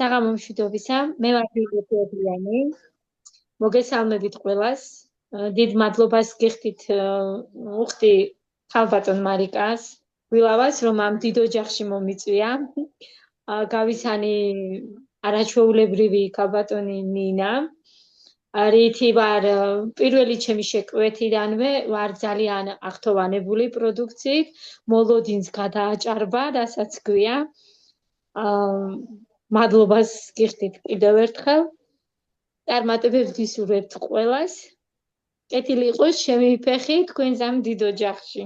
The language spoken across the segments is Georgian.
საღამომშვიდობისა, მე ვარ ბიბლიოთეკიანი. მოგესალმებით ყველას. დიდ მადლობას გიხდით უხდი ქალბატონ მარიკას. ვილავას რომ ამ დიდ ოჯახში მომიწვია. გავისანი არაჩვეულებრივი ქალბატონი ნინა. რითი ვარ პირველი ჩემი შეკვეთიდანვე ვარ ძალიან აღთოვანებული პროდუქციით. მოლოდინს გადააჭარბა, რასაც გვია. მადლობას გიხდით კიდევ ერთხელ. წარმატებებს ვისურვებთ ყველას. კეთილი იყოს ჩემი ფეხი თქვენს ამ დიდ ოჯახში.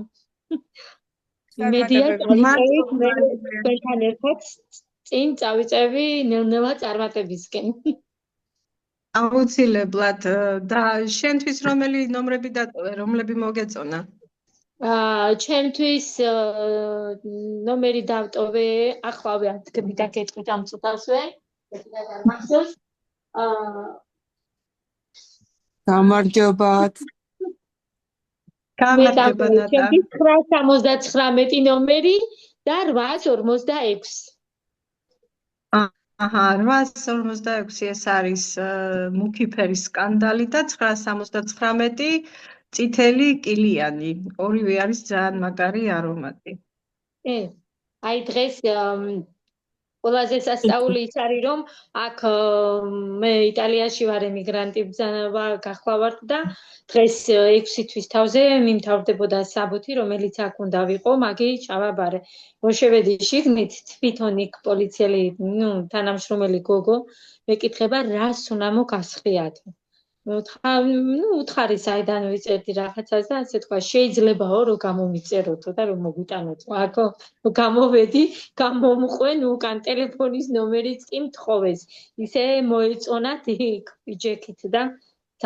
იმედია წავიწევით მე თქვენთან ერთად წინ წავიწევი ნელ-ნელა წარმატებისკენ. აუცილებლად და შენთვის რომელი ნომრები დატოვე, რომლები მოგეწონა? ჩემთვის ნომერი დავტოვე, ახლავე ადგები დაგეტყვით ამ წუთასვე. მახსოვს? გამარჯობათ. გამარჯობა ნატა. 979 ნომერი და 846. აჰა, 846 ეს არის მუქი ფერის სკანდალი და 979 წითელი კილიანი. ორივე არის ძალიან მაგარი არომატი. აი დღეს ყველაზე სასწაული ის არის რომ აქ მე იტალიაში ვარ ემიგრანტი გახლავართ და დღეს 6 თვის თავზე მიმთავრდებოდა საბუთი რომელიც აქ უნდა ვიყო მაგი ჩავაბარე მოშევედი შიგნით თვითონ იქ პოლიციელი თანამშრომელი გოგო მეკითხება რას უნდა მოგასხიათო უთხარი საიდან ვიწერდი რაღაცას და ასე თქვა შეიძლებაო რომ გამომიწეროთო და რომ მოგვიტანოთ აქ გამოვედი გამომყვენ უკან ტელეფონის ნომერიც კი მთხოვეს ისე მოეწონათ იქ ბიჯექით და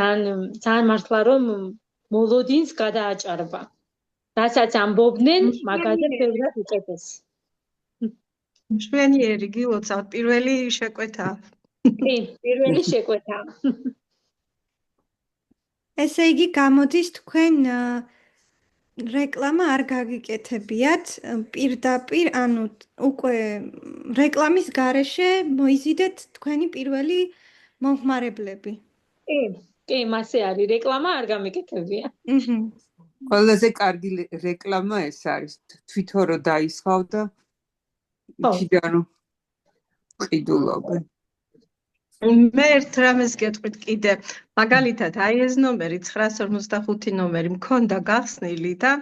ძალიან მართლა რომ მოლოდინს გადააჭარბა რასაც ამბობდნენ მაგაზე ბევრად უკეთეს მშვენიერი გილოცავთ პირველი შეკვეთა კი პირველი შეკვეთა ესე იგი გამოდის თქვენ რეკლამა არ გაგიკეთებიათ პირდაპირ ანუ უკვე რეკლამის გარეშე მოიზიდეთ თქვენი პირველი მომხმარებლები კი მასე არის რეკლამა არ გამიკეთებია ყველაზე კარგი რეკლამა ეს არის თვითონ რომ დაისხავ და იქიდან ყიდულობენ მე ერთ რამეს გეტყვით კიდე მაგალითად აი ეს ნომერი 955 ნომერი მქონდა გახსნილი და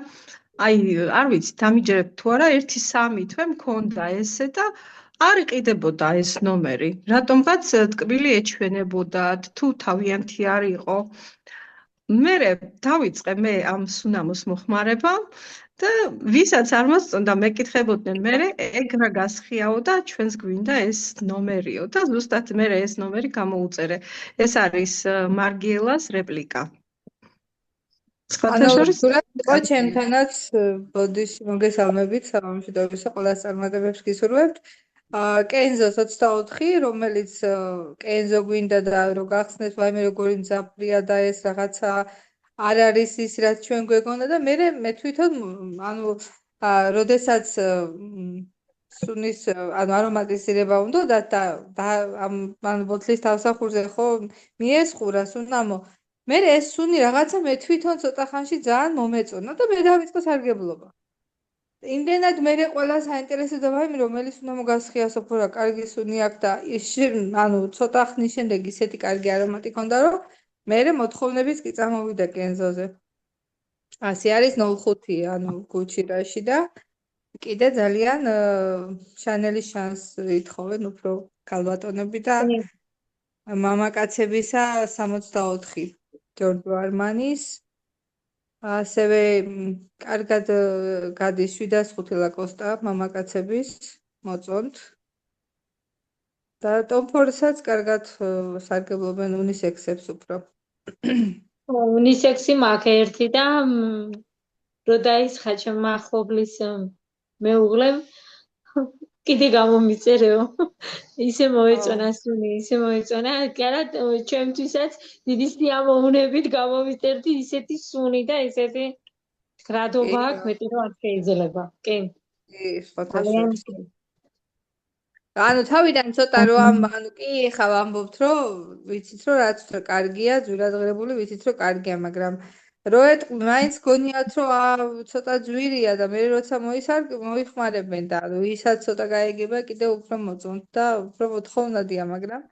აი არ ვიცი დამიჯერებთ თუ არა 1-3 თვე მქონდა ესე და არ იყიდებოდა ეს ნომერი რატომღაც ტკბილი ეჩვენებოდათ თუ თავიანთი არ იყო მე დავიწყე მე ამ სუნამოს მოხმარება და ვისაც არ მოსწონდა მეკითხებოდნენ მე ეგ რა გასხიაო და ჩვენს გვინდა ეს ნომერიო და ზუსტად მე ეს ნომერი გამოუწერე ეს არის მარგიელას რეპლიკა ხო ჩემთანაც ბოდიში მოგესალმებით საღამომშვიდობისა ყველას წარმატებებს გისურვებთ კენზო 24 რომელიც კენზო გვინდა და რო გახსნეს ვაიმე როგორი მძაფრია და ეს რაღაცა არ არის ის რაც ჩვენ გვეგონა და მე თვითონ ანუ როდესაც სუნის ანუ არომატიზირება უნდა და ამ ბოთლის თავსახურზე ხო მიესხურა სუნამო მე ეს სუნი რაღაცა მე თვითონ ცოტა ხანში ძალიან მომეწონა და მე დავიწყე სარგებლობა იმდენად მე ყველა საინტერესო და ვაიმე რომელიც უნდა მოგასხიასო რა კარგი სუნი აქვს და ანუ ცოტა ხნის შემდეგ ისეთი კარგი არომატი ქონდა რომ მე მოთხოვნების კი წამოვიდა კენზოზე. ასე არის 05 ანუ გუჩირაში და კიდე ძალიან შანელის შანს ითხოვენ უფრო ქალბატონები და მამაკაცებისა 64 ჯორჯო არმანის ასევე კარგად გადის 705 ლაკოსტა მამაკაცების მოწონთ და ტომფორსაც კარგად სარგებლობენ უნისექსებს უფრო უნისექსი მაქვს ერთი და რო დაისხა ჩემმა ახლობლის მეუღლემ კიდე გამომიწერეო ისე მოეწონა სუნი ისე მოეწონა კარა ჩემთვისაც დიდი სიამოვნებით გამომიწერდი ისეთი სუნი და ისეთი გრადობა აქვს მეტი რომ არ შეიძლება კი ანუ თავიდან ცოტა რომ ანუ კი ხა ვამბობთ რომ ვიცით რომ რაც კარგია ძვირადღირებული ვიცით რომ კარგია მაგრამ მაინც გონიათ რომ ცოტა ძვირია და მე როცა მოიხმარებენ და ვისაც ცოტა გაეგება კიდე უფრო მოწონთ და უფრო მოთხოვნადია მაგრამ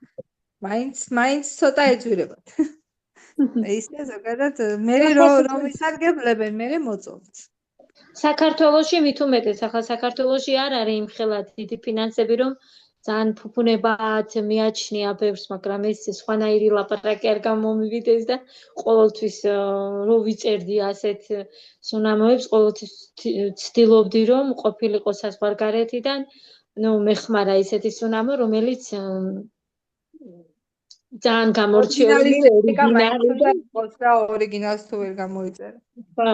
მაინც ცოტა ეძვირებათ ისე ზოგადად მე რომ ისარგებლებენ მე მოწონთ საქართველოში მით უმეტეს ახლა საქართველოში არ არის იმხელა დიდი ფინანსები რომ ძალიან ფუფუნებად მიაჩნია ბევრს მაგრამ ეს სხვანაირი ლაპარაკი არ გამომივიდეს და ყოველთვის რო ვიწერდი ასეთ სუნამოებს ყოველთვის ცდილობდი რომ ყოფილიყო საზღვარგარეთიდან ნუ მეხმარა ისეთი სუნამო რომელიც ძალიან გამორჩეული ორიგინალს თუ ვერ გამოიწერა ხო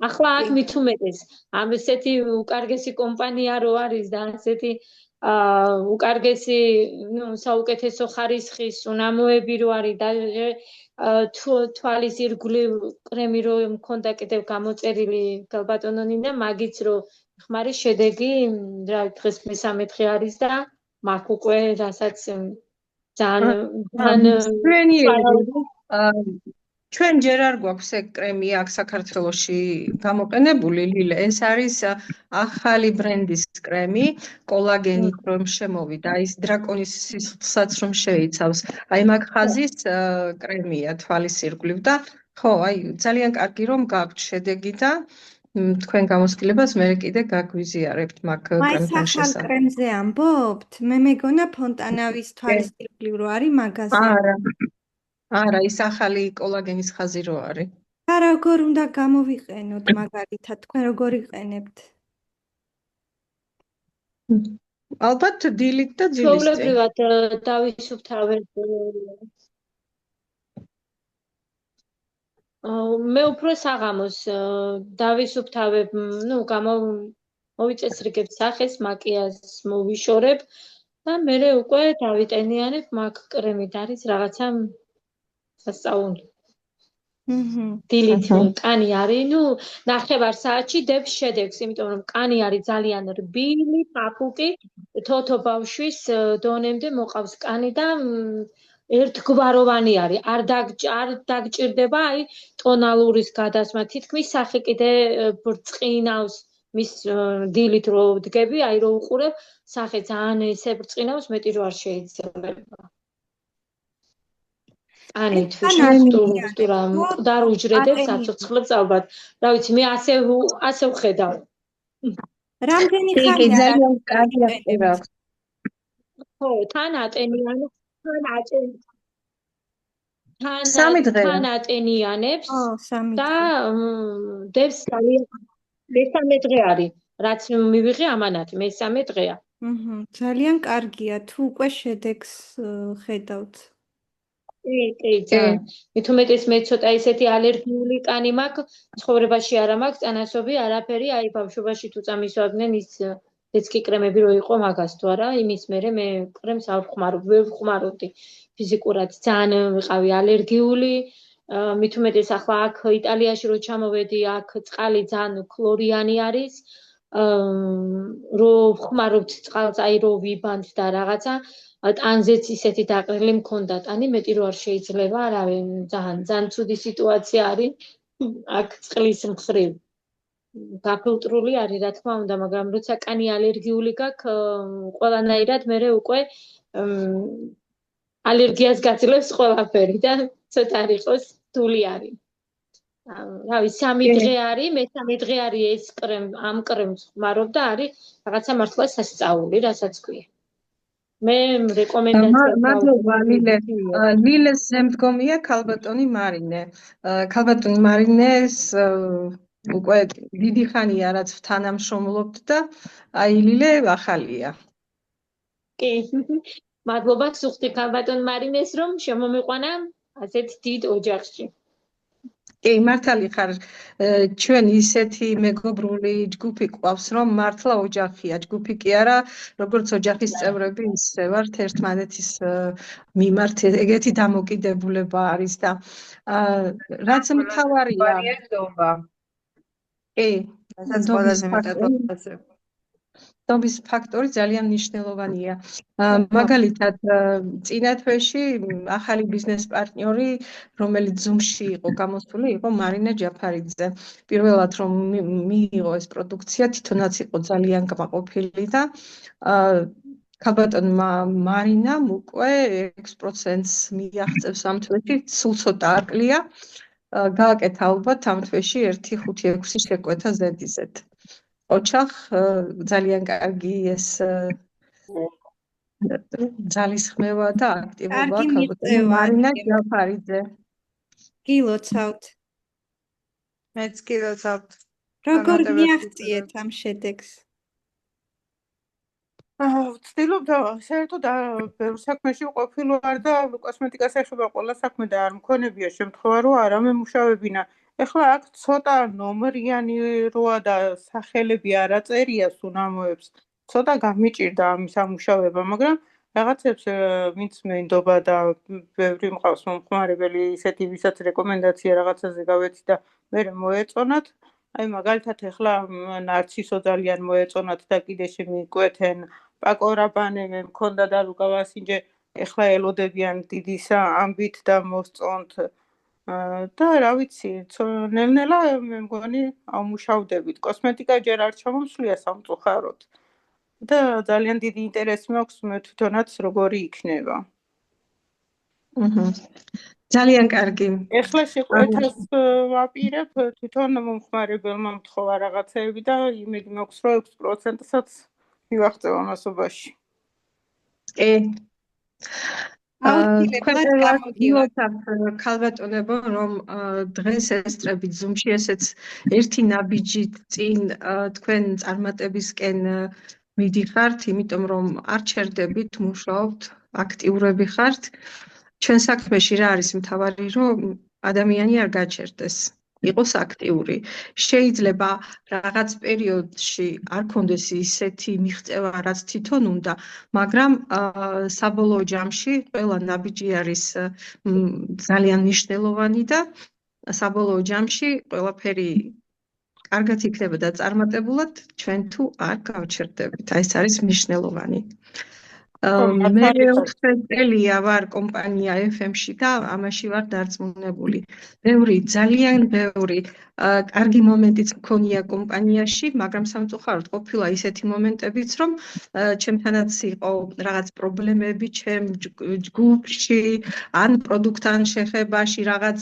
ახლა აქ მით უმეტეს ამ ესეთი უკარგესი კომპანია რო არის და ასეთი უკარგესი ნუ საუკეთესო ხარისხის სუნამოები რო არის და თვალის ირგვლივ კრემი რო მქონდა კიდევ გამოწერილი გალბატონო ნინა მაგიც რო ხმარის შედეგი რა დღეს მესამე დღე არის და მაგ უკვე რასაც ძალიან ჩვენ ჯერ არ გვაქვს ეგ კრემი აქ საქართველოში გამოყენებული ლილე ეს არის ახალი ბრენდის კრემი კოლაგენით რომ შემოვიდა ის დრაკონის სისხლსაც რომ შეიცავს აი მაგ ხაზის კრემია თვალის ირგვლივ და ხო აი ძალიან კარგი რომ გაქვთ შედეგი და თქვენ გამოსკილებას მე კიდე გაგვიზიარებთ მაგ კრემთან შესახებ. ახალ კრემზე ამბობთ? მე მეგონა ფონტანავის თვალის ირგვლივ რო არის მაგაზე. არა, ის ახალი კოლაგენის ხაზი რო არის. და როგორ უნდა გამოვიყენოთ მაგალითად, თქვენ როგორ იყენებთ? ალბათ დილით და ძილისწინ. ჩვეულებრივად დავისუფთავებ მე უფრო საღამოს დავისუფთავებ, ნუ მოვიწესრიგებ სახეს, მაკიაჟს მოვიშორებ და მერე უკვე დავიტენიანებ მაგ კრემით არის რაღაცა სასწაული. დილით კანი არის, ნუ ნახევარ საათში დებს შედეგს, იმიტომ რომ კანი არის ძალიან რბილი, ფაფუკი, თოთო ბავშვის დონემდე მოყავს კანი და ერთგვაროვანი არის, არ დაგჭირდება აი ტონალურის გადასმა, თითქმის სახე კიდე ბრწყინავს მის დილით რო ვდგები, აი რო უყურებ, სახე ძალიან ესე ბრწყინავს, მეტი რო არ შეიძლება. ანით სტრუქტურა მკვდარ უჯრედებს აცოცხლებს ალბათ. რა ვიცი, მე ასე ვხედავ. რამდენი ხანი ძალიან კარგი აქვს. ხო, თან ატენიანებს, თან ატენიანებს და დებს ძალიან მესამე დღე არის, რაც მივიღე ამანათი, მესამე დღეა. ძალიან კარგია, თუ უკვე შედეგს ხედავთ. კი, ძალიან. მით უმეტეს მე ცოტა ისეთი ალერგიული კანი მაქვს, ცხოვრებაში არა მაქვს წანასწორი არაფერი, აი ბავშვობაში თუ წამისვავდნენ ის დეცკი კრემები რო იყო მაგას თუ არა, იმის მერე მე კრემს არ ვხმარობდი ფიზიკურად, ძალიან ვიყავი ალერგიული. მით უმეტეს ახლა აქ იტალიაში რო ჩამოვედი, აქ წყალი ძალიან ქლორიანი არის. რო ვხმარობთ წყალს, აი რო ვიბანთ და რაღაცა ტანზეც ისეთი დაყრილი მქონდა ტანი, მეტი რო არ შეიძლება, არავინ ძალიან ცუდი სიტუაცია არის. აქ წყლის მხრივ. გაფილტრული არის, რა თქმა უნდა, მაგრამ როცა კანი ალერგიული გაქვს, ყველანაირად მერე უკვე ალერგიას გაძლევს ყველაფერი და ცოტა არ იყოს რთული არის. რა ვიცი, 3 დღე არის, მესამე დღე არის ეს ამ კრემს ხმარობ და არის რაღაცა მართლა სასწაული, რასაც ქვია. მე რეკომენდაცია მადლობა ლილეს ზემდგომია ქალბატონი მარინე. ქალბატონი მარინეს უკვე დიდი ხანია რაც თანამშრომლობთ და აი ლილე ახალია. კი, მადლობა სუხტი ქალბატონ მარინეს რომ შემომიყვანა ასეთ დიდ ოჯახში. კი, მართალი ხარ, ჩვენ ისეთი მეგობრული ჯგუფი გვყავს, რომ მართლა ოჯახია, ჯგუფი კი არა, როგორც ოჯახის წევრები ისე ვართ ერთმანეთის მიმართ ეგეთი დამოკიდებულება არის და რაც მთავარია. კი, რასაც ყველაზე მეტად ვახცევ. ცნობის ფაქტორი ძალიან მნიშვნელოვანია. მაგალითად, წინა თვეში ახალი ბიზნეს პარტნიორი, რომელიც Zoom-ში იყო გამოსული, იყო მარინა ჯაფარიძე. პირველად რომ მიიღო ეს პროდუქცია, თვითონაც იყო ძალიან კმაყოფილი და ქალბატონმა მარინამ უკვე 6%-ს მიაღწევს ამ თვეში, სულ ცოტა არკლია. გააკეთა ალბათ ამ თვეში 1.5-6 შეკვეთა ზედიზედ. ოჩახ ძალიან კარგი ეს ძალისხმევა და აქტივობა ქალბატონი მარინა ჯაფარიძე. გილოცავთ. მეც გილოცავთ. როგორ მიაღწიეთ ამ შედეგს? ვცდილობდა საერთოდ ბევრ საქმეში ყოფილი ვარ და კოსმეტიკას ეხება ყველა საქმე და არ მქონებია შემთხვევა რომ არ ამემუშავებინა. ეხლა აქ ცოტა ნომრიანი როა და სახელები არ აწერია სუნამოებს. ცოტა გამიჭირდა ამის ამუშავება, მაგრამ რაღაცებს ვინც მეინდობა და ბევრი მყავს მომხმარებელი ისეთი ვისაც რეკომენდაცია რაღაცაზე გავეცი და მე მოეწონათ. აი მაგალითად ეხლა ნარცისო ძალიან მოეწონათ და კიდე შემიკვეთენ პაკორაბანე მე მქონდა და რუკავასინჯე ეხლა ელოდებიან დიდის ამბით და მოსწონთ და რა ვიცი ნელ-ნელა მე მგონი ამუშავდებით კოსმეტიკა ჯერ არ ჩამომსვლია სამწუხაროდ და ძალიან დიდი ინტერესი მაქვს მე თვითონაც როგორი იქნება ძალიან კარგი. ეხლა შეკვეთას ვაპირებ თვითონ მომხმარებელმა მთხოვა რაღაცეები და იმედი მაქვს რომ 6%-საც მივაღწევ ამასობაში. ქალბატონებო რომ დღეს ესწრებით Zoom-ში ესეც ერთი ნაბიჯით წინ თქვენ წარმატებისკენ მიდიხართ, იმიტომ რომ არ ჩერდებით, მუშაობთ, აქტიურები ხართ. ჩვენ საქმეში რა არის მთავარი, რომ ადამიანი არ გაჩერდეს, იყოს აქტიური. შეიძლება რაღაც პერიოდში არ კონდეს ისეთი მიღწევა, რაც თვითონ უნდა, მაგრამ საბოლოო ჯამში ყველა ნაბიჯი არის ძალიან მნიშვნელოვანი და საბოლოო ჯამში ყველაფერი კარგად იქნება და წარმატებულად ჩვენ თუ არ გავჩერდებით. აი ეს არის მნიშვნელოვანი. მე 4 წელია ვარ კომპანია FM-ში და ამაში ვარ დარწმუნებული. ძალიან ბევრი კარგი მომენტიც მქონია კომპანიაში, მაგრამ სამწუხაროდ ყოფილა ისეთი მომენტებიც, რომ ჩემთანაც იყო რაღაც პრობლემები ჩემ ჯგუფში, ან პროდუქტთან შეხებაში რაღაც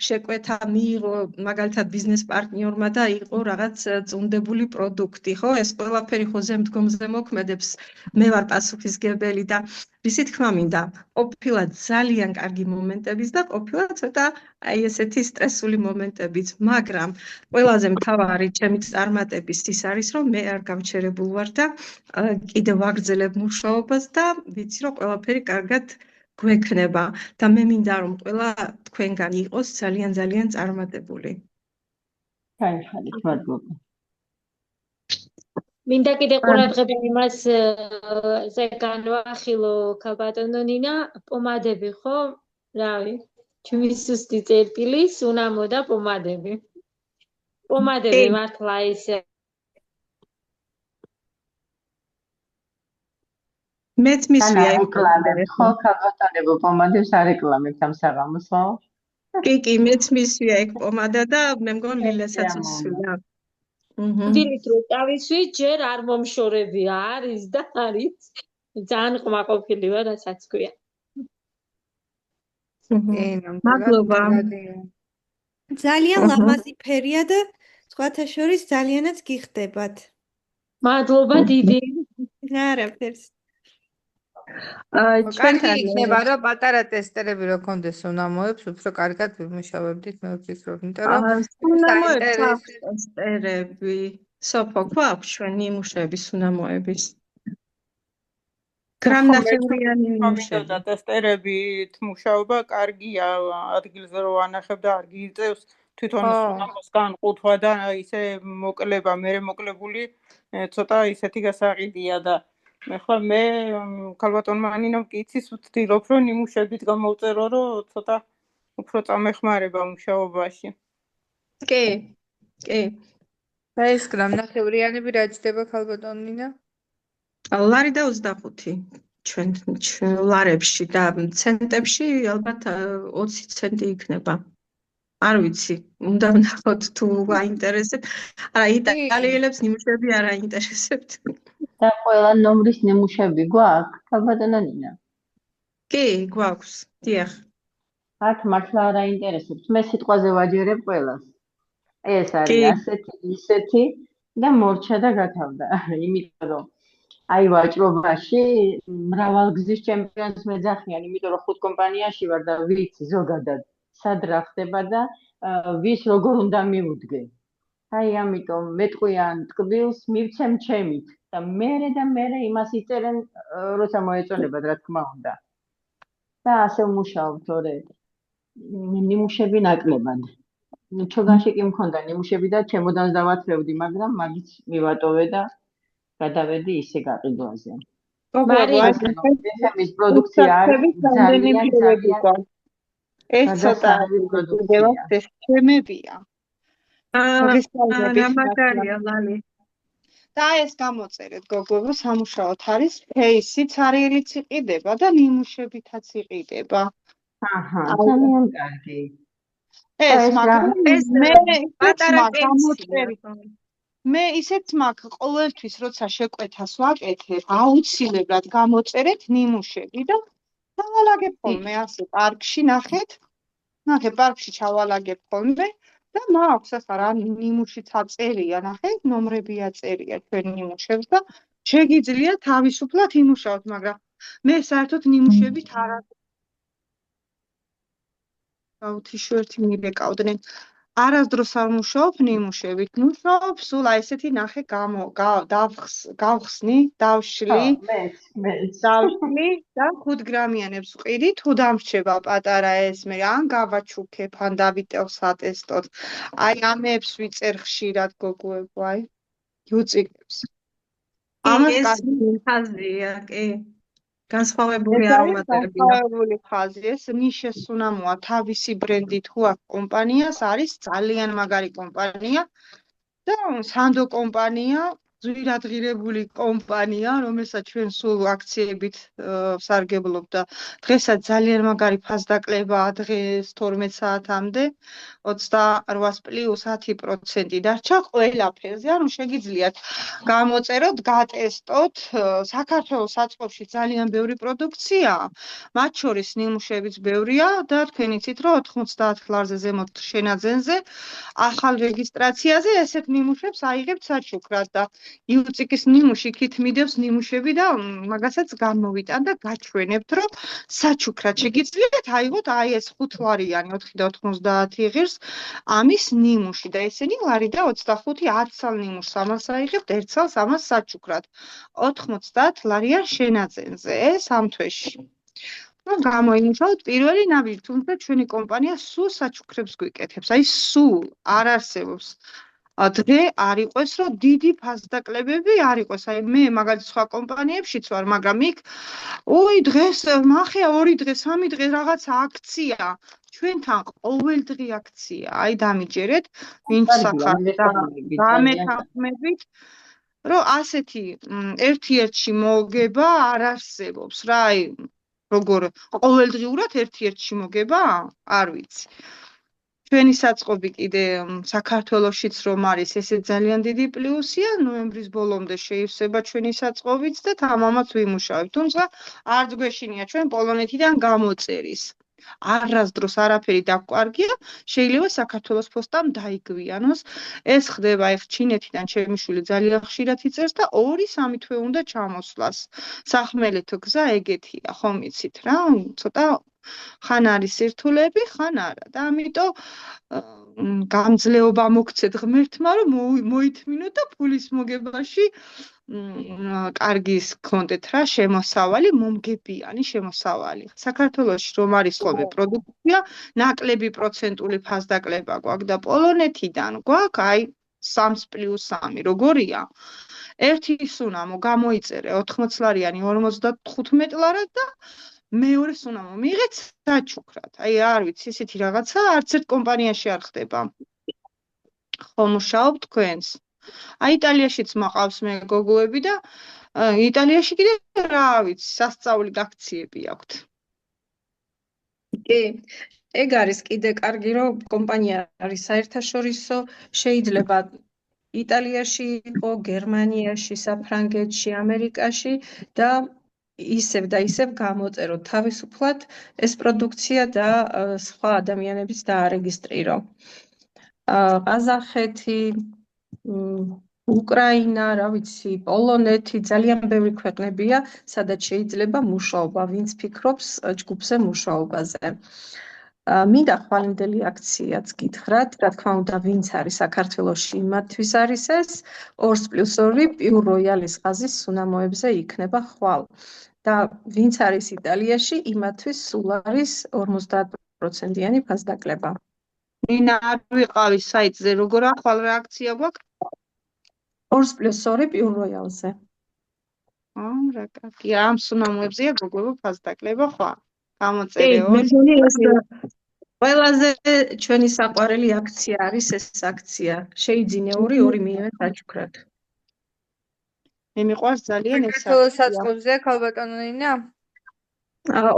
შეკვეთა მიიღო, მაგალითად ბიზნეს პარტნიორმა და იყო რაღაც წუნდებული პროდუქტი, ხო? ეს ყველაფერი ხო ზემდგომზე მოქმედებს. მე ვარ პასუხისმგებელი და რისი თქმა მინდა, ყოფილა ძალიან კარგი მომენტებიც და ყოფილა ცოტა აი ესეთი სტრესული მომენტებიც, მაგრამ ყველაზე მთავარი ჩემი წარმატების ის არის, რომ მე არ გავჩერებულ ვარ და კიდევ ვაგრძელებ მუშაობას და ვიცი, რომ ყველაფერი კარგად გვექნება და მე მინდა, რომ ყველა თქვენგან იყოს ძალიან წარმატებული. მადლობა. მინდა კიდე ყურადღება იმაზე განვახილო ქალბატონო ნინა, პომადები ხო? რავი, ჩემი სუსტი წერტილი, სუნამო და პომადები. პომადები მართლა ისე. მეც მისვია რეკლამები ხო ქალბატონებო პომადებს არეკლამებთ ამ საღამოს ხო? კი, მეც მისვია ეგ პომადა და მე მგონი ლილასაც მისვია. დილით რო წავისვი, ჯერ არ მომშორებია, არის და არის. ძალიან ყმაყოფილი ვარ, რასაც ქვია. მადლობა. ძალიან ლამაზი ფერია და სხვათა შორის ძალიანაც გიხდებათ. მადლობა დიდი. არაფერს. კარგი იქნება რომ პატარა ტესტერები რო კონდეს სუნამოებს, უფრო კარგად ვიმუშავებდით, მე ვფიქრობ, იმიტომ რომ სუნამოებს ტესტერები სოფო გვაქვს ჩვენი მუშაების სუნამოების. გრამნახევრიანი მუშაობა და ტესტერებით მუშაობა კარგია, ადგილზე რო ანახებ და არ გიწევს თვითონ სუნამოს განყუთვა და ისე მოკლება, მე მოკლებული ცოტა ისეთი გასაყიდია და ეხლა მე ქალბატონმა ნინომ კიცის ვცდილობ რომ ნიმუშებით გამოვწერო რომ ცოტა უფრო წამეხმარება მუშაობაში. კი. და ეს გრამნახევრიანები რა ჯდება ქალბატონ ნინა? ლარი და 25 ჩვენ ლარებში და ცენტებში ალბათ 20 ცენტი იქნება. არ ვიცი, უნდა ვნახოთ თუ აინტერესებს. არა, იტალიელებს ნიმუშები არ აინტერესებთ. და ყველა ნომრის ნიმუშები გვაქვს, ქალბატონო ნინა? კი, გვაქვს. დიახ. აქ მართლა არ აინტერესებს. მე სიტყვაზე ვაჯერებ ყველას. ეს არის ასეთი, ისეთი და მორჩა და გათავდა. იმიტომ რომ აი ვაჭრობაში მრავალგზის ჩემპიონს მეძახიან, იმიტომ რომ 5 კომპანიაში ვარ და ვიცი ზოგადად სად რა ხდება და ვის როგორ უნდა მივუდგე. აი ამიტომ მეტყვიან ტკბილს მივცემ ჩემით და მერე იმას იწერენ, როცა მოეწონებათ, რა თქმა უნდა. და ასე ვმუშაობ, თორე ნიმუშები ნაკლებად. ჩოგანში კი მქონდა ნიმუშები და ჩემოდანს დავათრევდი, მაგრამ მაგის მივატოვე და გადავედი ისე გაყიდვაზე. ეს პროდუქცია არის ძალიან ეს ცოტა ეს ჩემებია. მაგარია ლალი. და ეს გამოწერეთ გოგოებო, სამუშაოდ არის ფეისიც არიელიც იყიდება და ნიმუშებითაც იყიდება. აჰა, ძალიან კარგი. ეს მე პატარა გამოწერით. მე ისეთ მაქვს ყოველთვის როცა შეკვეთას ვაკეთებ, აუცილებლად გამოწერეთ ნიმუშები და დავალაგებ ხოლმე ასე პარკში ნახეთ. ნახე პარკში ჩავალაგებ ხოლმე და მაქვს ახლა რა ნიმუშიც აწერია, ნახე, ნომრები აწერია ჩვენ ნიმუშებს და შეგიძლია თავისუფლად იმუშაოთ, მაგრამ მე საერთოდ ნიმუშებით არ აუთიშვერთი მივეკავდნენ. არასდროს არ მუშაობ ნიმუშებით, მუშაობ სულ აი ესეთი ნახე გავხსნი, დავშლი და 5 გრამიანებს ვყიდი, თუ დამრჩება პატარა ეს მე ან გავაჩუქებ, ან დავიტევ სატესტოდ. აი ამებს ვიწერ ხშირად გოგოებო, აი იუწიგებს. ამას ხაზია, კი. განსხვავებული არომატები. განსხვავებული ხაზი, ეს ნიშეს უნამოა თავისი ბრენდი თუ აქვს კომპანიას, არის ძალიან მაგარი კომპანია და სანდო კომპანია, ძვირადღირებული კომპანია, რომელსაც ჩვენ სულ აქციებით ვსარგებლობ და დღესაც ძალიან მაგარი ფასდაკლებაა დღეს 12 საათამდე 28 პლუს 10% დარჩა ყველაფერზე, ანუ შეგიძლიათ გამოწეროთ, გატესტოთ, საქართველოს საწყობში ძალიან ბევრი პროდუქციაა, მათ შორის ნიმუშებიც ბევრია და თქვენ იცით, რომ 90 ლარზე ზემოთ შენაძენზე ახალ რეგისტრაციაზე ესეთ ნიმუშებს აიღებთ საჩუქრად და იუწიკის ნიმუში იქით მიდევს ნიმუშები და მაგასაც გამოვიტან და გაჩვენებთ, რომ საჩუქრად შეგიძლიათ აიღოთ აი ეს 5 ლარიანი 4.90 ღირს ამის ნიმუში და ესენი ლარი და 25 10 სალ ნიმუშს ამას აიღებთ, 1 სალს ამას საჩუქრად 90 ლარიან შენაძენზე ამ თვეში. ну გამოიმუშავოთ პირველი ნაბიჯი, თუმცა ჩვენი კომპანია სულ საჩუქრებს გვიკეთებს, აი სულ არ არსებობს დღე არ იყოს, რომ დიდი ფასდაკლებები არ იყოს. აი მე მაგალითად სხვა კომპანიებშიც ვარ, მაგრამ იქ ოი დღეს ნახე 2 დღე, 3 დღე რაღაცა აქცია. ჩვენთან ყოველდღე აქცია. აი დამიჯერეთ, ვინც სახართ და გამეთანხმებით, რომ ასეთი ერთ-ერთში მოგება არ არსებობს რა, აი როგორ ყოველდღიურად ერთ-ერთში მოგება? არ ვიცი. ჩვენი საწყობი კიდე საქართველოშიც რომ არის, ესე ძალიან დიდი პლუსია, ნოემბრის ბოლომდე შეივსება ჩვენი საწყობიც და თამამად ვიმუშავებთ. თუმცა არც გვეშინია ჩვენ პოლონეთიდან გამოწერის. არასდროს არაფერი დაგვკარგია, შეიძლება საქართველოს პოსტამ დაიგვიანოს. ეს ხდება ეხ ჩინეთიდან ჩემი შვილი ძალიან ხშირად იწერს და 2-3 თვე უნდა ჩამოსვლას. სახმელეთო გზა ეგეთია, ხომ იცით რა? ცოტა ხან არის სირთულეები, ხან არა და ამიტომ გამძლეობა მოგცეთ ღმერთმა, რომ მოითმინოთ და ფულის მოგებაში კარგის კონტენტ რა შემოსავალი, მომგებიანი შემოსავალი. საქართველოში რომ არის ხოლმე პროდუქცია, ნაკლები პროცენტული ფასდაკლება გვაქვს და პოლონეთიდან გვაქვს აი 3+3 როგორია? ერთი სუნამო გამოიწერე 80 ლარიანი 55 ლარად და მეორე სუნამო მიიღეთ საჩუქრად. აი არ ვიცი, ესეთი რაღაცა არც ერთ კომპანიაში არ ხდება. ხომ მუშაობ თქვენს? აი იტალიაშიც მაყავს მე გოგოები და იტალიაში კიდე რა ვიცი, სასწაული აქციები აქვთ. კი, ეგ არის კიდე კარგი, რომ კომპანია არის საერთაშორისო, შეიძლება იტალიაში იყო, გერმანიაში, საფრანგეთში, ამერიკაში და ისევ გამოწერო თავისუფლად ეს პროდუქცია და სხვა ადამიანებიც დაარეგისტრირო. ყაზახეთი, უკრაინა, რა ვიცი, პოლონეთი, ძალიან ბევრი ქვეყნებია, სადაც შეიძლება მუშაობა, ვინც ფიქრობს ჯგუფზე მუშაობაზე. მინდა ხვალინდელი აქციაც გითხრათ, რა თქმა უნდა, ვინც არის საქართველოში, იმათთვის არის ეს 2+2 პიურ როიალის ხაზის სუნამოებზე იქნება ხვალ. და ვინც არის იტალიაში, იმათთვის სულ არის 50%-იანი ფასდაკლება. ნინა არ ვიყავი საიტზე, როგორ ახვალ რა აქცია გვაქვს? 2+2 პიურ როიალზე. რა კარგი, ამ სუნამოებზეა გოგო ფასდაკლება ხვალ. გამოწერეო. მე მგონი ეს ყველაზე ჩვენი საყვარელი აქცია არის ეს აქცია. შეიძინე 2 მიიღეთ აჩუქრად. მე მიყვარს ძალიან ეს საქართველოს საწყობზე ქალბატონო ნინა?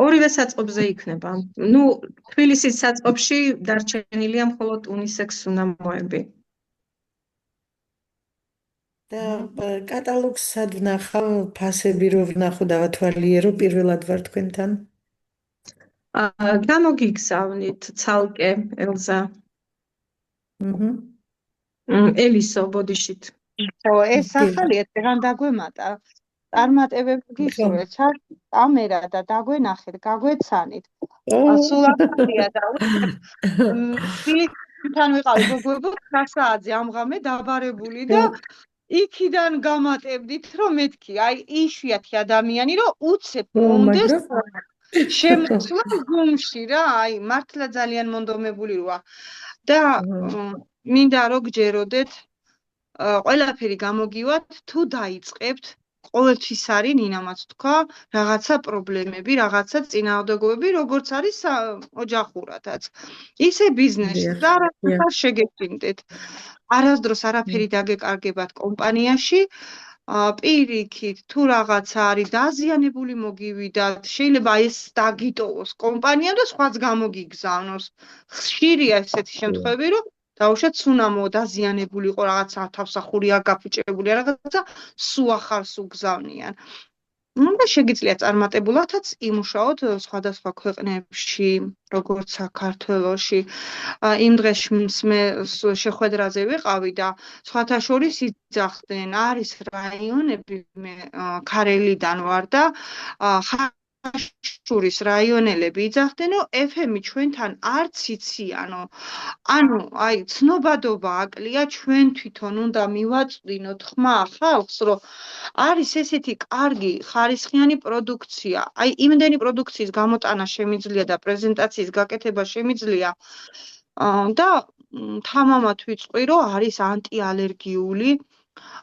ორივე საწყობზე იქნება. ნუ თბილისის საწყობში დარჩენილია მხოლოდ უნისექს სუნამოები. და კატალოგს სად ვნახავ, ფასები რო ვნახო და ვათვალიერო, პირველად ვარ თქვენთან. გამოგიგზავნით ცალკე ელზა. ელისო ბოდიშით. ხო, ეს ახალია, დღან დაგვემატა. წარმატებები გისურვებთ, კამერა და დაგვენახეთ, გაგვეცანით. სულ ახალია და თბილისთან ვიყავი გოგოებო, 9 საათზე ამღამე დაბარებული და იქიდან გამატებდით, რომ მეთქი, აი იშვიათი ადამიანი, რომ უცებ მომდეს შემოსვლა გუმში რა, აი მართლა ძალიან მონდომებული როა. და მინდა რომ გჯეროდეთ, ყველაფერი გამოგივათ, თუ დაიწყებთ, ყოველთვის არის ნინამაც თქვა, რაღაცა პრობლემები, რაღაცა წინააღმდეგობები, როგორც არის ოჯახურადაც. ისე ბიზნესში და რაღაცა შეგეჩინდეთ. არასდროს არაფერი დაგეკარგებათ კომპანიაში, პირიქით, თუ რაღაცა არის დაზიანებული მოგივიდათ, შეიძლება ეს დაგიტოვოს კომპანიამ და სხვაც გამოგიგზავნოს. ხშირია ესეთი შემთხვევები, რომ დაუშვათ სუნამო დაზიანებული იყო, რაღაცა თავსახურია გაფუჭებული, რაღაცა სუახარს უგზავნიან. და შეგიძლიათ წარმატებულათაც იმუშაოთ სხვადასხვა ქვეყნებში, როგორც საქართველოში. იმ დღეს მე შეხვედრაზე ვიყავი და სხვათა შორის იძახდნენ, არის რაიონები, მე ქარელიდან ვარ და ხაშურის რაიონელები იძახდნენ, რომ FM-ი ჩვენთან არც იციანო. ანუ, აი, ცნობადობა აკლია, ჩვენ თვითონ უნდა მივაწვდინოთ ხმა ხალხს, რომ არის ესეთი კარგი ხარისხიანი პროდუქცია. აი, იმდენი პროდუქციის გამოტანა შემიძლია და პრეზენტაციის გაკეთება შემიძლია. და თამამად ვიწყვი, რომ არის ანტიალერგიული,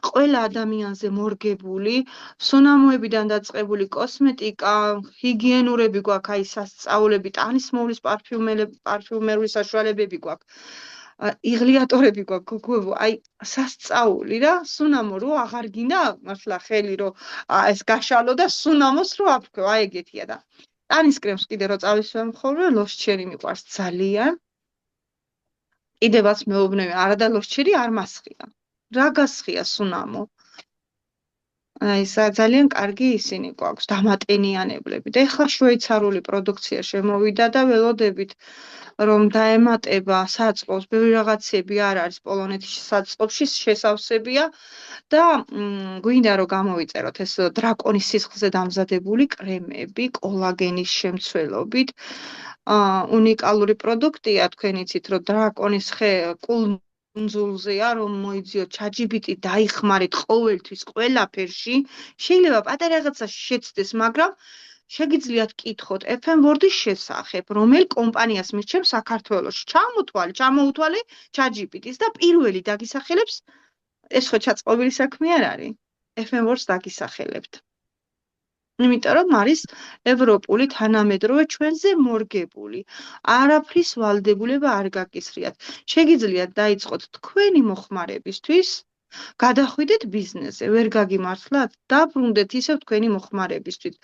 ყველა ადამიანზე მორგებული, სუნამოებიდან დაწყებული კოსმეტიკა, ჰიგიენურები გვაქვს, აი სასწაულები, ტანისმოვლის პარფიუმერული საშუალებები გვაქვს. იღლიატორები გვაქვს, გოგოებო, აი სასწაული რა, სუნამო რო აღარ გინდა, მართლა ხელი რო ეს გაშალო და სუნამოს რო აფქო, აი ეგეთია და. ტანისკრემს კიდე რო წავისვენ ხოლმე, ლოსჩერი მიყვარს ძალიან. კიდევაც მეუბნები, არა და ლოსჩერი არ მასხია. რა გასხია სუნამო? აი ძალიან კარგი ისინი გვაქვს, დამატენიანებლები და ეხლა შვეიცარიული პროდუქცია შემოვიდა და ველოდებით რომ დაემატება საწყობს, ბევრი რაღაცები არ არის პოლონეთის საწყობში შესავსებია და გვინდა რომ გამოვიწეროთ ეს დრაკონის სისხლზე დამზადებული კრემები, კოლაგენის შემცველობით. უნიკალური პროდუქტია, თქვენ იცით, რომ დრაკონის ხე კუნძულზეა, რომ მოიძიოთ ChatGPT დაიხმარეთ ყოველთვის ყველაფერში, შეიძლება პატარა რაღაცა შეცდეს, მაგრამ შეგიძლიათ კითხოთ FM World-ის შესახებ, რომელ კომპანიას მირჩევს საქართველოში. ჩამოუთვალე ChatGPT-ს და პირველი დაგისახელებს, ეს ხო ჩაწყობილი საქმე არ არის. FM World-ს დაგისახელებთ. იმიტომ რომ არის ევროპული თანამედროვე ჩვენზე მორგებული. არაფრის ვალდებულება არ გაკისრიათ. შეგიძლიათ დაიწყოთ თქვენი მოხმარებისთვის გადახვიდეთ ბიზნესზე, ვერ გაგიმართლათ, დაბრუნდეთ ისევ თქვენი მოხმარებისთვის.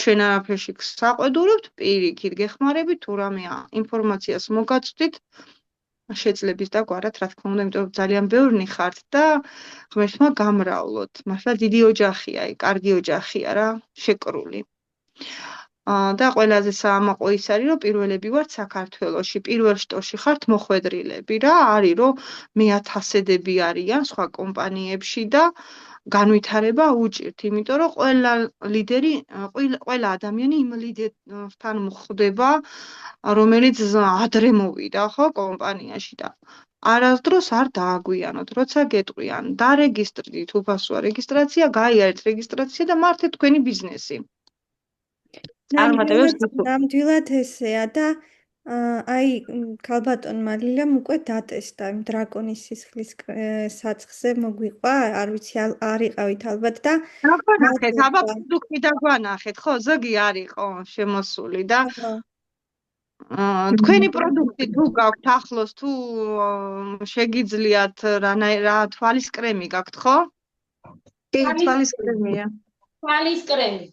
ჩვენ არაფერში საყვედურობთ, პირიქით გეხმარებით, თუ რამე ინფორმაციას მოგაწვდით, შეძლებს და გვარად, რა თქმა უნდა, იმიტომ რომ ძალიან ბევრნი ხართ და ღმერთმა გამრავლოთ. მართლა დიდი ოჯახია, კარგი ოჯახია რა, შეკრული. და ყველაზე საამაყო ის არის, რომ პირველები ვართ საქართველოში, პირველ შტოში ხართ მოხვედრილები რა, არის რომ მეათასედები არიან სხვა კომპანიებში და განვითარება უჭირთ, იმიტომ რომ ყველა ლიდერი, ყველა ადამიანი იმ ლიდერთან მხვდება, რომელიც ადრე მოვიდა, ხო, კომპანიაში და არასდროს არ დააგვიანოთ, როცა გეტყვიან, დარეგისტრირდით უფასოა რეგისტრაცია, გაიარეთ რეგისტრაცია და მართეთ თქვენი ბიზნესი. ნამდვილად ესეა და აი ქალბატონმა ლილამ უკვე დატესტა იმ დრაკონის სისხლის საცხზე მოგვიყვა, არ ვიცი არ იყავით ალბათ და დაგვანახეთ, აბა პროდუქტი დაგვანახეთ, ხო, ზოგი არ იყო შემოსული და თქვენი პროდუქტი თუ გაქვთ ახლოს თუ შეგიძლიათ რა თვალის კრემი გაქვთ, ხო? კი, თვალის კრემია. თვალის კრემი.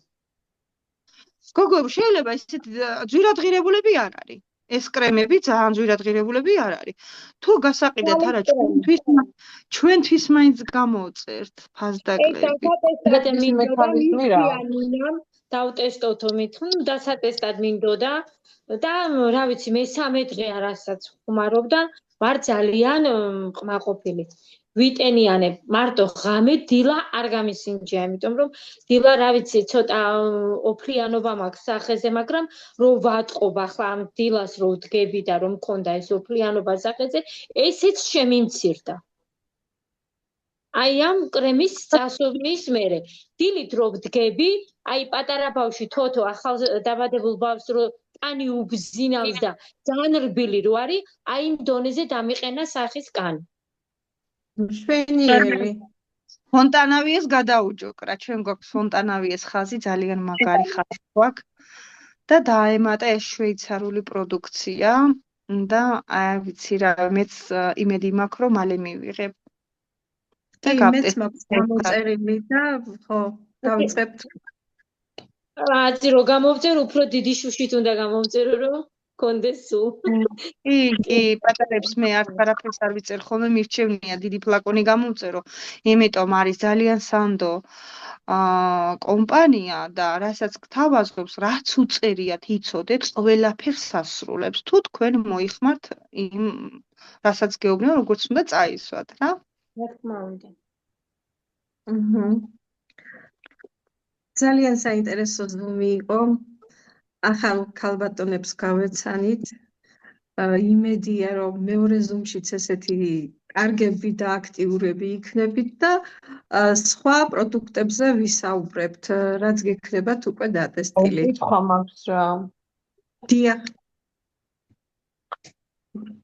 გოგო, შეიძლება ისეთ ძვირადღირებულები არ არის. ეს კრემები ძალიან ძვირადღირებულები არ არის. თუ გასაყიდეთ არა ჩვენთვის მაინც გამოვწერთ ფასდაკლები. დავტესტოთო მithun დასატესტად მინდოდა და რა ვიცი მე-3 დღე რასაც ხმარობდა ვარ ძალიან ყმაყოფილი. ვიტენიანებ მარტო ღამე დილა არ გამისინჯია, იმიტომ რომ დილა რა ვიცი ცოტა ოფლიანობა მაქვს სახეზე, მაგრამ რო ვატყობ ახლა ამ დილას რო ვდგები და რომ მქონდა ეს ოფლიანობა სახეზე, ესეც შემიმცირდა. აი ამ კრემის წასვლის მერე დილით რო ვდგები, აი პატარა ბავშვი თოთო ახალ დაბადებულ ბავშვს რო კანი უბზინავს და ძალიან რბილი რო არის, აი იმ დონეზე დამიყენა სახის კანი. მშვენიერი. ფონტანავიეს გადაუჯოკრა, ჩვენ გვაქვს ფონტანავიეს ხაზი, ძალიან მაგარი ხაზი გვაქვს და დაემატა ეს შვეიცარიული პროდუქცია და აი ვიცი რა, მეც იმედი მაქვს, რომ მალე მივიღებ. კი, მეც მაქვს გამოწერილი და ხო, დავიწყებთ. აცი რო გამოვწერ, უფრო დიდი შუშით უნდა გამოვწერო, რომ კონდეს სულ. კი, პატარებს მე არაფერს არ ვიწერ ხოლმე, მირჩევნია დიდი ფლაკონი გამოვწერო, იმიტომ არის ძალიან სანდო კომპანია და რასაც გთავაზობს, რაც უწერიათ, იცოდეთ, ყველაფერს ასრულებს. თუ თქვენ მოიხმართ იმ რასაც გეუბნებო, როგორც უნდა წაისვათ, რა. რა თქმა უნდა. ძალიან საინტერესო ზუმი იყო. ახალ ქალბატონებს გავეცანით. იმედია, რომ მეორე ზუმშიც ესეთი კარგები და აქტიურები იქნებით და სხვა პროდუქტებზე ვისაუბრებთ, რაც გექნებათ უკვე დატესტილი. კითხვა მაქვს რა. დიახ.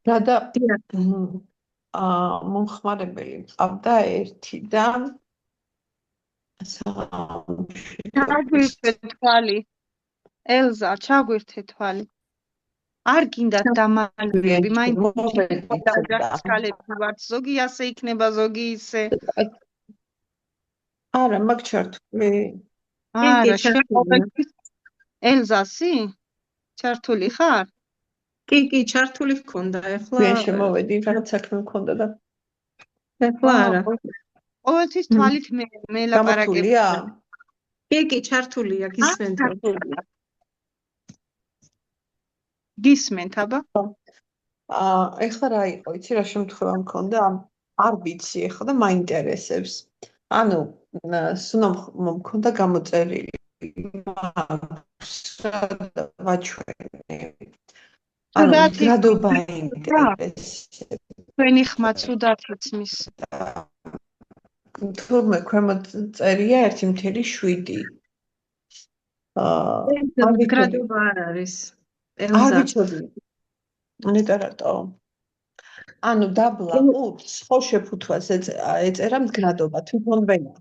და მომხმარებელი მყავდა ერთი და ჩაგვირთე თვალი. ელზა, ჩაგვირთე თვალი. არ გინდათ დამალვები, მაინც ვართ, ზოგი ასე იქნება, ზოგი ისე. არა, მაგ ჩართული. არა, ელზასი? ჩართული ხარ? კი, ჩართული ჰქონდა, ეხლა. მე შემოვედი, რაღაც საქმე მქონდა და. ეხლა არა. ყოველთვის თვალით მე ლაპარაკები. კი, ჩართულია, გისმენთ. გისმენთ, აბა? ეხლა რა იყო, იცი რა შემთხვევა მქონდა? არ ვიცი ეხლა და მაინტერესებს. ანუ სულ მქონდა გამოწერილი. ვაჩვენე. ანუ გრადობა ინტერესებს. თქვენი ხმაც უდათ იცმის. თურმე ქვემოთ წერია 1.7. გრადობა არ არის. არ ვიცოდი. ნეტა რატო? ანუ დაბლა ურს ხო შეფუთვას ეწერა მდგრადობა თვითონ ვენა.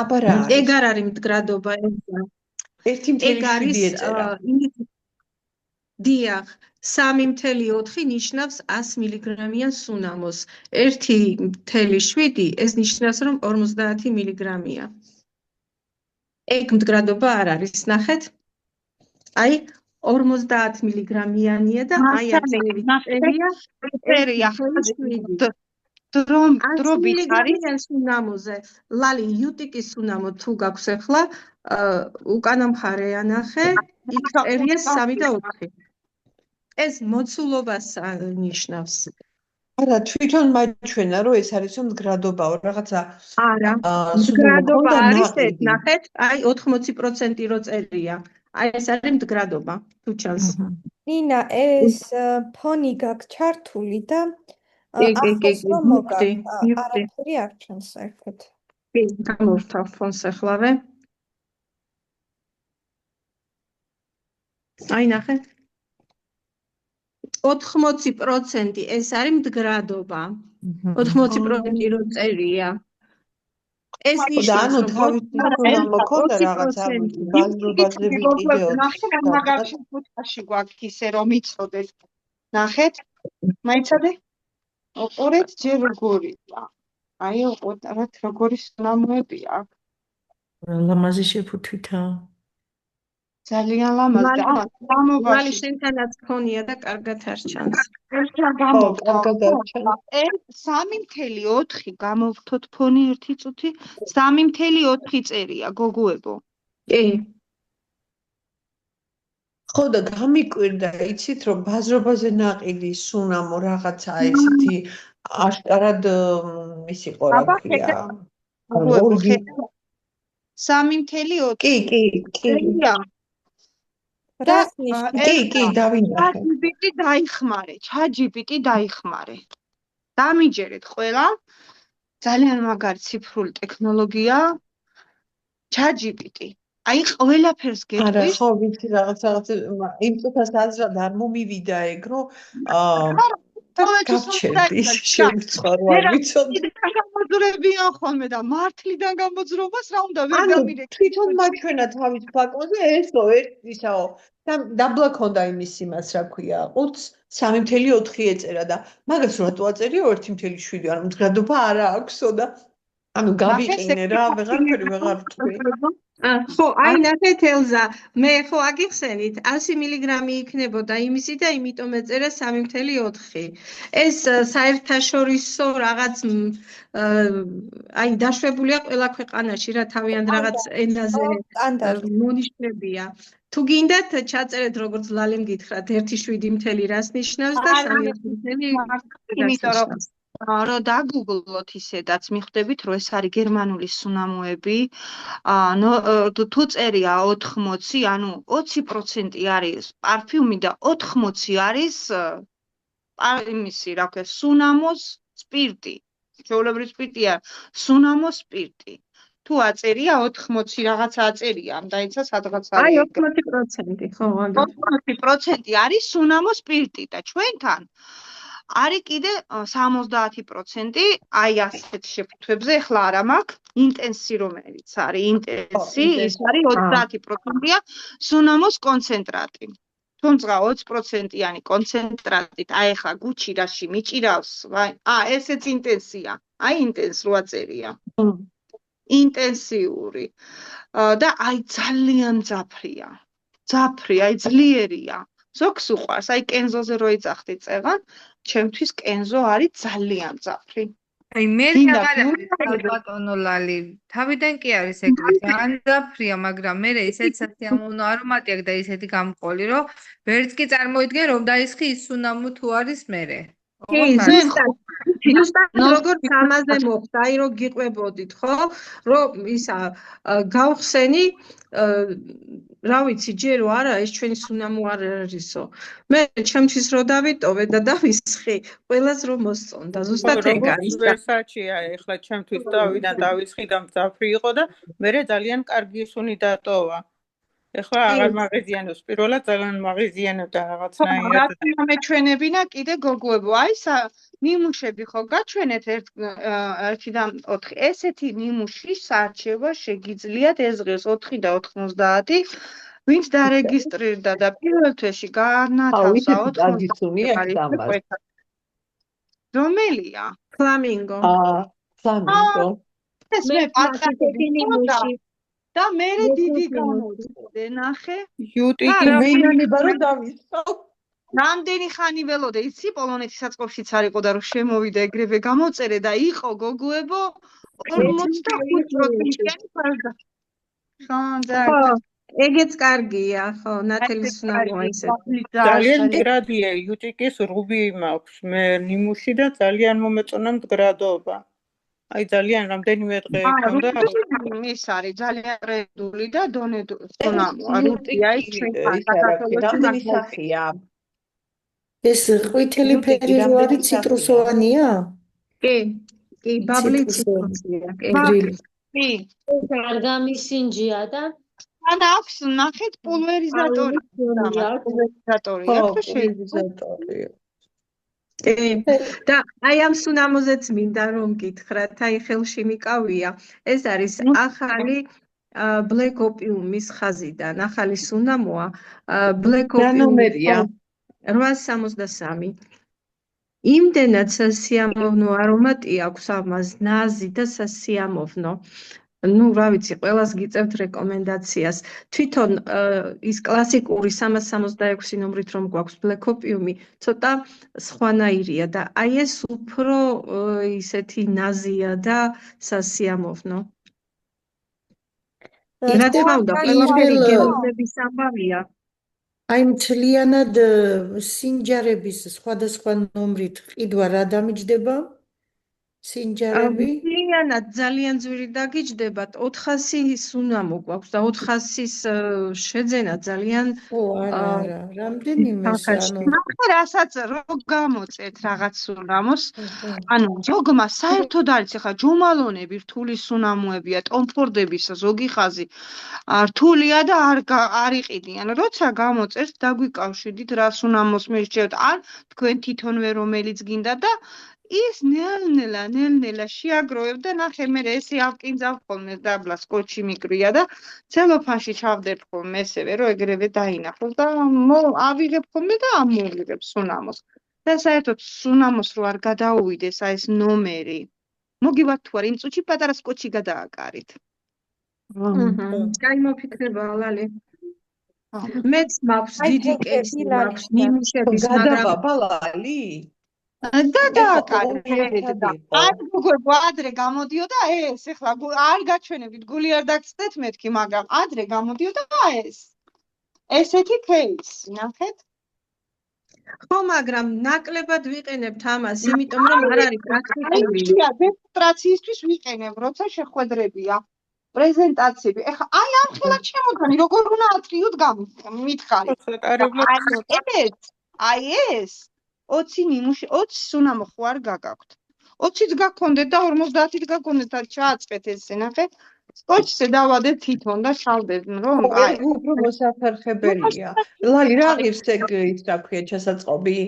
აბა რა არის? ეგ არ არის მდგრადობა, ელზა. 1.7 ეწერა. დიახ, 3.4 ნიშნავს 100 მილიგრამიან სუნამოს. 1.7 ეს ნიშნავს, რომ 50 მილიგრამია. ეგ მდგრადობა არ არის, ნახეთ? აი 50 მილიგრამიანია და აი წერია დრობით არის სუნამოზე. ლალი იუტიკის სუნამო თუ გაქვს ახლა უკანა მხარე ანახე, იქ წერია 3 და 4. ეს მოცულობას ნიშნავს. არა, თვითონ მაჩვენა, რომ ეს არის მდგრადობაო, რაღაცა. არა, მდგრადობა არის ეს, ნახეთ, აი 80% რო წერია. აი ეს არის მდგრადობა, თუ ჩანს. ნინა, ეს ფონი გაქვს ჩართული და ახლოს რომ მოგაქვს, არაფერი არ ჩანს საერთოდ. კი, გამოვთავ ფონს ახლავე. აი ნახეთ. 80% ეს არის მდგრადობა. 80% რო წერია. ეს ნიშნავს, რომ თავისი სუნამო ქონდა რაღაცა ბაზრობაზები კიდეო. მაგალითად ფუტკაში გვაქვს ისე რომ იცოდეთ. ნახეთ? მაიცადე? ოყურეთ ჯერ როგორია. აი ოყურეთ როგორი სუნამოები აქვს. ლამაზი შეფუთვითა. ძალიან ლამაზი. მალი შენთანაც ქონია და კარგად არ ჩანს. კარგად არ ჩანს. 3.4 გამოვთოთ ფონი ერთი წუთი. 3.4 წერია გოგოებო. კი. ხო და გამიკვირდა, იცით რომ ბაზრობაზე ნაყიდი სუნამო რაღაცა ისეთი აშკარად მისი ყო რა ქვია. 3.4 კი. კი, დავინახე. ChatGPT დაიხმარე. დამიჯერეთ ყველა. ძალიან მაგარი ციფრული ტექნოლოგია. ChatGPT. აი ყველაფერს გეტყვის. არა, ხო, ვიცი რაღაცა იმ წუთას აზრად არ მომივიდა ეგ, რომ გავჩერდი შევიწყო რომ არ ვიცოდი. გამოძრებიან ხოლმე და მართლიდან გამოძრობას რა უნდა ვერ გამირეკე. თვითონ მაჩვენა თავის ბაკოზე ისაო დაბლა ქონდა იმის იმას რა ქვია 3.4 ეწერა და მაგას რატო აწერიო 1.7 ანუ მდგრადობა არა აქვსო და ანუ გავიყინე რა ვეღარ თქვი. ხო, აი ნახეთ ელზა, მე ხო აგიხსენით 100 მილიგრამი იქნებოდა იმისი და იმიტომ ეწერა 3.4. ეს საერთაშორისო რაღაც აი დაშვებულია ყველა ქვეყანაში რა თავიანთ რაღაც ენაზე მონიშნებია. თუ გინდათ ჩაწერეთ როგორც ლალემ გითხრათ 1.7 რას ნიშნავს და 3.4 იმიტომ რომ დაგუგლოთ ისედაც მიხვდებით რომ ეს არის გერმანული სუნამოები. თუ წერია 80, ანუ 20% არის პარფიუმი და 80 არის იმისი, რა ქვია, სუნამოს სპირტი. ჩვეულებრივი სპირტია, სუნამოს სპირტი. თუ აწერია 80 რაღაცა აწერია, დაიცა სადღაც არის. აი 80%, ხო, 80% არის სუნამოს სპირტი და ჩვენთან არის კიდე 70% აი ასეთ შეფუთვებზე, ახლა არა მაქვს, ინტენსი რომელიც არის, ინტენსი, ის არის 30%-ია სუნამოს კონცენტრატი. თუმცა 20%-იანი კონცენტრატით, აი ახლა გუჩი რაში მიჭირავს, ესეც ინტენსია, აი ინტენს რო აწერია. ინტენსიური და აი ძალიან ძაფრია. ძაფრი, აი ძლიერია. ზოგს უყვარს, აი კენზოზე რო იწახდი წეღან, ჩემთვის კენზო არის ძალიან ძაფრი. აი მე მაგალითად ბატონო ლალი, თავიდან კი არის ეგრე, ძალიან ძაფრია, მაგრამ მე ისეთ სასიამოვნო არომატი აქვს და ისეთი გამყოლი, რომ ვერც კი წარმოიდგენ რომ დაისხი ის სუნამო თუ არის მერე. კი, ზუსტად როგორც ამაზე მოხდა, აი რომ გიყვებოდით, ხო? რომ ისა გავხსენი რა ვიცი, ჯერო არა, ეს ჩვენი სუნამო არ არისო. მე ჩემთვის რო დავიტოვე და დავისხი, ყველას რომ მოსწონდა, ზუსტად ეგ არის. ვერსაჩია, ეხლა ჩემთვის დავიდან დავისხი და მძაფრი იყო და მე ძალიან კარგი სუნი დატოვა. ეხლა აღარ მაღიზიანებს, პირველად ძალიან მაღიზიანებდა რაღაცნაირად. რა მეჩვენებინა კიდე გოგოებო, აი ნიმუშები ხო გაჩვენეთ 1-დან 4. ესეთი ნიმუში საარჩევა შეგიძლიათ ეს დღეს 4 და 90 ვინც დარეგისტრირდა და პირველ თვეში განათავსა 80 რომელია? ფლამინგო. ფლამინგო. ეს მე პატარები ნიმუში და მე დიდი გამოვწოდე, ნახე. იუტიკი მეინანება რომ დავისწო. რამდენი ხანი ველოდე, იცი, პოლონეთის საწყობშიც არ იყო და რომ შემოვიდა ეგრევე გამოწერე და იყო გოგოებო 45%-იანი ფარგა. ეგეც კარგია, ხო, ნათელი სუნამოა ისე. ძალიან მდგრადია, იუტიკის რუბი მაქვს მე ნიმუში და ძალიან მომეწონა მდგრადობა. აი ძალიან რამდენიმე დღე ქონდა. ის არის ძალიან ტრენდული და დონედული სუნამოა. რუბია ის ჩვენ რამდენი სახეა? ეს ყვითელი ფერი რო არის ციტრუსოვანია? კი, ბაბლი ციტრუსია, კი. გარგამისინჯია და ან აქვს ნახეთ პულვერიზატორი. და აი ამ სუნამოზეც მინდა რომ გითხრათ, აი ხელში მიკავია, ეს არის ახალი ბლეკ ოპიუმის ხაზიდან, ახალი სუნამოა, ბლეკ ოპიუმია 863. იმდენად სასიამოვნო არომატი აქვს ამას, ნაზი და სასიამოვნო. Ну, რა ვიცი, ყველას გიწევთ რეკომენდაციას. თვითონ ის კლასიკური 366 ნომრით რომ გვაქვს ბლეკ ოპიუმი, ცოტა სხვანაირია და აი ეს უფრო ისეთი ნაზია და სასიამოვნო. რა თქმა უნდა, ყველაფერი გეოლოგების ამბავია. აი მთლიანად სინჯარების სხვადასხვა ნომრით ყიდვა რა დამიჯდება? სინჯარები? მთლიანად ძალიან ძვირი დაგიჯდებათ, 400 სუნამო გვაქვს და 400-ის შეძენა ძალიან არა, რამდენიმე რასაც რო გამოწერთ რაღაც სუნამოს, ანუ ზოგმა საერთოდ არის ახლა ჯომალონები რთული სუნამოებია, ტომფორდების ზოგი ხაზი რთულია და არ იყიდიან. როცა გამოწერთ, დაგვიკავშირდით რა სუნამოს მირჩევთ, ან თქვენ თვითონვე რომელიც გინდა და ის ნელ-ნელა შეაგროვებ და ნახე მე ესე ავკინძავ ხოლმე დაბლა სკოჩი მიკრია და ცელოფანში ჩავდებ ხოლმე ესევე რომ ეგრევე დაინახო და ავიღებ ხოლმე და ამოვიღებ სუნამოს. და საერთოდ სუნამოს რო არ გადაუვიდეს აი ეს ნომერი. მოგივართ თუ არა იმ წუთში პატარა სკოჩი გადააკარით. კაი მოფიქრება ლალი. მეც მაქვს დიდი კეისი მაქვს ნიმუშების მაგრამ ბალალი და დააკარეთ და არ გოგო ადრე გამოდიოდა ეს ეხლა არ გაჩვენებთ გული არ დაგწდეთ მეთქი მაგრამ ადრე გამოდიოდა ეს ესეთი кейსი ნახეთ ხო მაგრამ ნაკლებად ვიყენებთ ამას იმიტომ რომ არ არის პრაქტიკული დემონსტრაციისთვის ვიყენებ როცა შეხვედრებია პრეზენტაციები ეხლა აი ამ ხელად შემოგანი როგორ უნდა ათრიოთ გამითხარით აი ეს 20 ნიმუში 20 სუნამო ხო არ გაგაქვთ 20-იც გაქონდეთ და 50-ით გაქონდეთ და ჩააწყეთ ესე ნახე სკოჩზე დავადეთ თვითონ და შავდეთ რომ აი უფრო მოსაფერხებელია ლალი რა ღირს ეგ ის რა ქვია ჩასაწყობი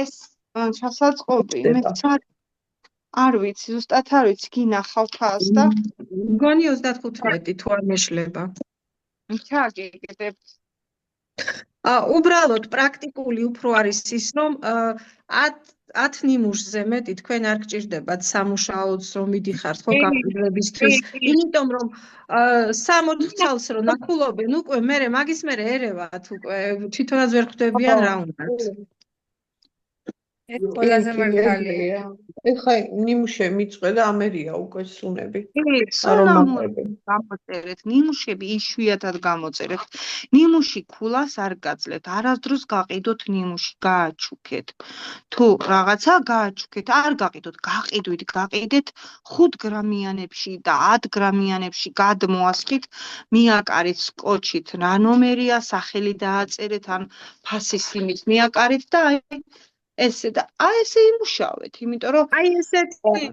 ეს ჩასაწყობი მე არ ვიცი ზუსტად არ ვიცი გინახავ თავს და მგონი 35 თუ არ მეშლება ჩაგიგდებთ უბრალოდ პრაქტიკული უფრო არის ის რომ 10 ნიმუშზე მეტი თქვენ არ გჭირდებათ სამუშაოც რომ მიდიხართ ხო გამყიდვებისთვის იმიტომ რომ 60 წელს რომ ნახულობენ უკვე მაგის მერე ერევათ უკვე თვითონაც ვერ ხვდებიან რა უნდათ ეს ყველაზე მართალია ეხლა ნიმუშები მიწვე და ამერია უკვე სუნები არომატები გამოწერეთ ნიმუშები იშვიათად გამოწერეთ ნიმუში ქულას არ გაძლევთ არასდროს გაყიდოთ ნიმუში გააჩუქეთ თუ რაღაცა გააჩუქეთ არ გაყიდოთ გაყიდეთ 5 გრამიანებში და 10 გრამიანებში გადმოასხით მიაკარით სკოჩით რა ნომერია სახელი დააწერეთ ან ფასის სიმით მიაკარით და ესე და ესე იმუშავეთ, იმიტომ რომ აი ესეთი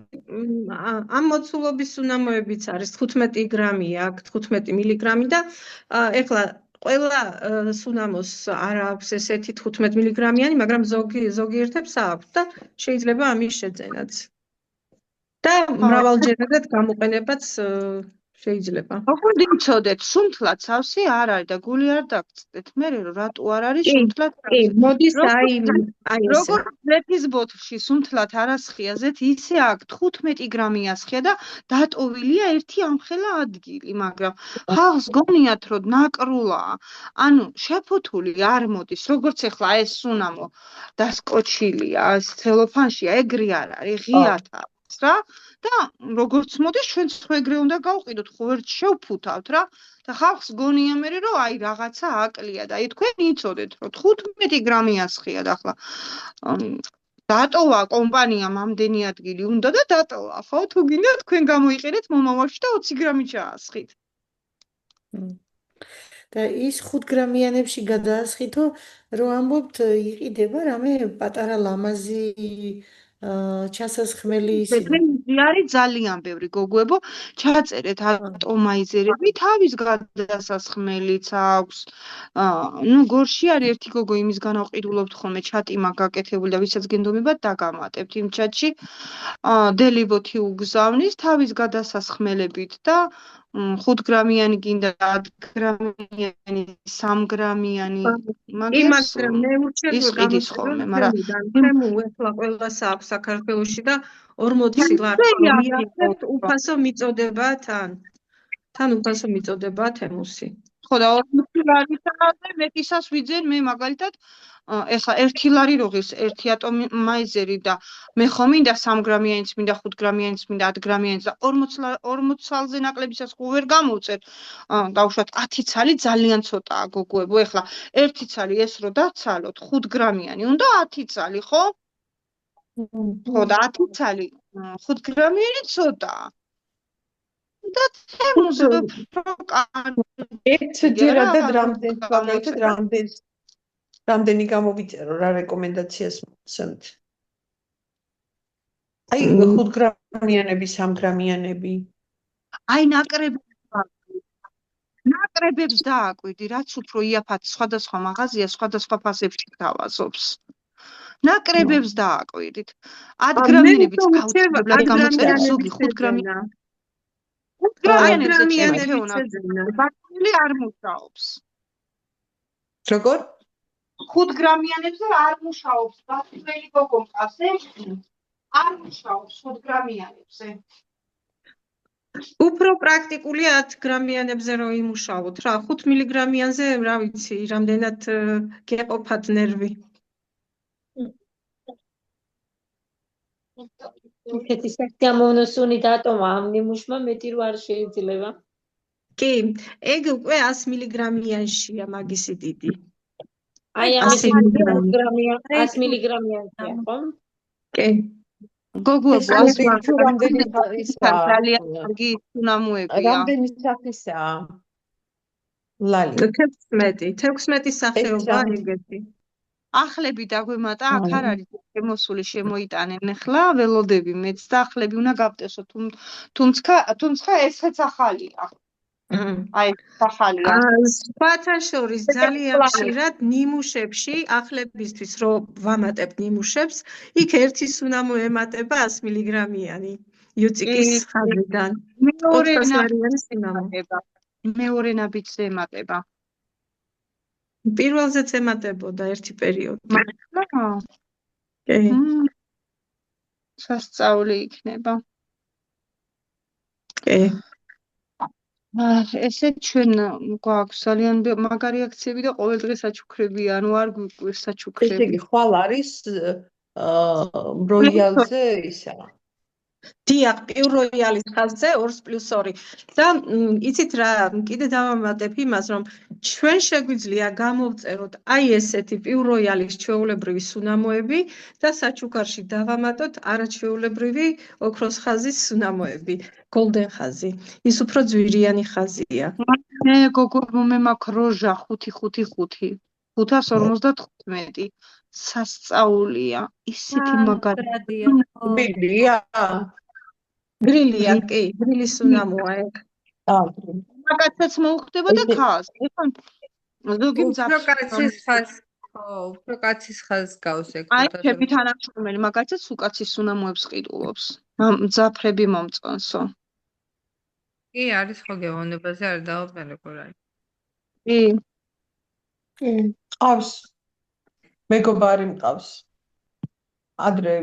ამ მოცულობის სუნამოებიც არის 15 გრამი აქვს 15 მილიგრამი და ეხლა ყველა სუნამოს არ აქვს ესეთი 15 მილიგრამიანი, მაგრამ ზოგიერთებს აქვს და შეიძლება ამის შეძენაც. და მრავალჯერადად გამოყენებაც შეიძლება. როგორ იცოდეთ, სუნთლად სავსე არ არის და გული არ დაგწდეთ. მე რატო არ არის სუნთლად კი, სავსე? მოდის აი ესე. როგორ ზეთის ბოთლში სუნთლად არასხია ზეთ, ისე აქ 15 გრამია სხია და დატოვილია ერთი ამხელა ადგილი, მაგრამ ხალხს გონიათ, რომ ნაკრულაა. ანუ შეფუთული არ მოდის, როგორც ეხლა ეს სუნამო დასკოჩილია, ცელოფანშია, ეგრე არ არის, ღიათ არის რა. და როგორც მოდის, ჩვენც ხო ეგრე უნდა გავყიდოთ, ხო ერთ შევფუთავთ რა. და ხალხს გონია მე რომ აი რაღაცა აკლია და აი თქვენ იცოდეთ რომ 15 გრამია სხია და ახლა დატოვა კომპანიამ ამდენი ადგილი უნდა და დატოვა ხო თუ გინდა თქვენ გამოიყენეთ მომავალში და 20 გრამი ჩაასხით. და ის 5 გრამიანებში გადაასხითო რომ ამბობთ იყიდება რამე პატარა ლამაზი ჩასასხმელი ისინი არის ძალიან ბევრი გოგოებო ჩაწერეთ ატომაიზერები თავის გადასასხმელიც აქვს ნუ გორში არის ერთი გოგო იმის განავყიდულობთ ხოლმე ჩატი მაგ გაკეთებული და ვისაც გენდომებად დაგამატებთ იმ ჩატში დელიბოთი უგზავნის თავის გადასასხმელებით და 5 გრამიანი გინდა 10 გრამიანი 3 გრამიანი მაგრამ მე ურჩევს ხოლმე მაგრამ თემუ ეხლა ყველას აქვს საქართველოში და 40 ლარი უფასო მიწოდება თან უფასო მიწოდება თემუსი ხო და 40 ლარისაზე მეტისას ვიძენ მე მაგალითად ეხლა 1 ლარი როგის 1 ატომაიზერი და მე ხომ მინდა 3 გრამიანიც მინდა 5 გრამიანიც მინდა 10 გრამიანიც და 40 ცალზე ნაკლებისას ხო ვერ გამოვწერ დავუშვათ 10 ცალი ძალიან ცოტაა გოგოებო ეხლა 1 ცალი ეს რო დაცალოთ 5 გრამიანი უნდა 10 ცალი ხო ხო და 10 ცალი 5 გრამიანი ცოტაა და თემუზე რამდენი გამოვიწერო რა რეკომენდაციას მოგცემთ? აი 5 გრამიანები, 3 გრამიანები. აი ნაკრებებს დააკვირდი, რაც უფრო იაფად სხვადასხვა მაღაზია, სხვადასხვა ფასებში თავაზობს. ნაკრებებს დააკვირდით. 10 გრამიანებიც გაუწევად გამოწერეთ ზოგი 5 გრამიანები. 5 გრამიანებზე არ მუშაობს. როგორ? 5 გრამიანებზე არ მუშაობს, ბათუმელი გოგო მყავს არ მუშაობს 5 გრამიანებზე. უფრო პრაქტიკულია 10 გრამიანებზე რომ იმუშაოთ რა 5 მილიგრამიანზე რა ვიცი რამდენად გეყოფათ ნერვი. ესეთი გამოვნოსუნი დატომა ამ ნიმუშმა მეტი რო არ შეიძლება. კი, ეგ უკვე 100 მილიგრამიანშია მაგისი დიდი. აი ამის 100 მილიგრამიანია ხო? კი. გოგოებო რამდენი ხალისაა? ძალიან კარგი სუნამოებია. რამდენი სახისაა? ლალი. 16 სახეობა ეგეთი. ახლები დაგვემატა, აქ არ არის შემოსული, შემოიტანენ ახლა ველოდები მეც და ახლები უნდა გავტესო, თუმცა ესეც ახალია. აი, ახალია. სხვათა შორის ძალიან ხშირად ნიმუშებში, ახლებისთვის რომ ვამატებთ ნიმუშებს, იქ ერთი სუნამო ემატება 100 მილიგრამიანი იუციკის ხაზიდან. მეორე ნაბიჯზე ემატება. პირველზეც ემატებოდა ერთი პერიოდი. კი. სასწაული იქნება. კი. ესე ჩვენ გვაქვს ძალიან მაგარი აქციები და ყოველ დღე საჩუქრებია, ანუ არ გვიკვირს საჩუქრები. ესე იგი, ხვალ არის როიალზე ისა. დიახ, პიურ როიალის ხაზზე 2+2 და იცით რა, კიდე დავამატებ იმას, რომ ჩვენ შეგვიძლია გამოვწეროთ აი ესეთი პიურ როიალის ჩვეულებრივი სუნამოები და საჩუქარში დავამატოთ არაჩვეულებრივი ოქროს ხაზის სუნამოები, golden ხაზი. ის უფრო ძვირიანი ხაზია. მე გოგო მე მაქვს როჟა 555. 555. სასწაულია. ისეთი მაგარია. გრილია, კი, გრილის სუნამოა ეგ. მაგაცაც მოუხდება და ხაზს. ზოგი უფრო კაცის ხაზს გავს ეგ. აი, ჩემი თანამშრომელი მაგაცაც უკაცის სუნამოებს ყიდულობს. მძაფრები მომწონსო. კი, არის ხო გეოვნებაზე არ დავაყენებ რა. კი. ყავს. მეგობარი მყავს. ადრე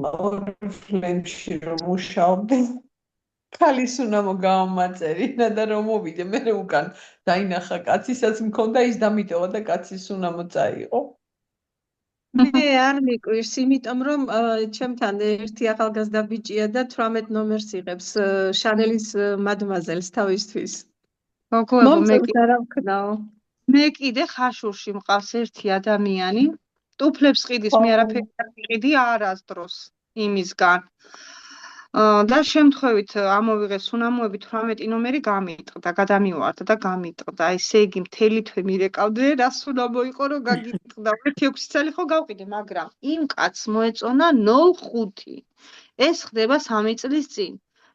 ორფლენში რომ მუშაობდი. ქალის უნამო გამომაწერინა და რომ მოვიდე, მე უკან დაინახა კაცისაც მქონდა ის დამიტოვა და კაცის უნამო წაიღო. მე არ მიკვირს, იმიტომ რომ ჩემთან ერთი ახალგაზრდა ბიჭია და 18 ნომერს იღებს შანელის მადმაზელს თავისთვის. მოგლევო მე რა ვქნაო. მე კიდე ხაშურში მყავს ერთი ადამიანი, ტუფლებს ყიდის, მე არაფერი არ ყიდი არასდროს იმისგან. და შემთხვევით ამოვიღეს უნამოები 18 ნომერი გამიტყდა, გადამივარდა და გამიტყდა. ესე იგი მთელი თვე მირეკავდე, რას უნამო იყო რომ გაგიტყდა. 1-6 წელი ხო გავყიდე, მაგრამ იმ კაცს მოეწონა 0-5. ეს ხდება 3 წლის წინ.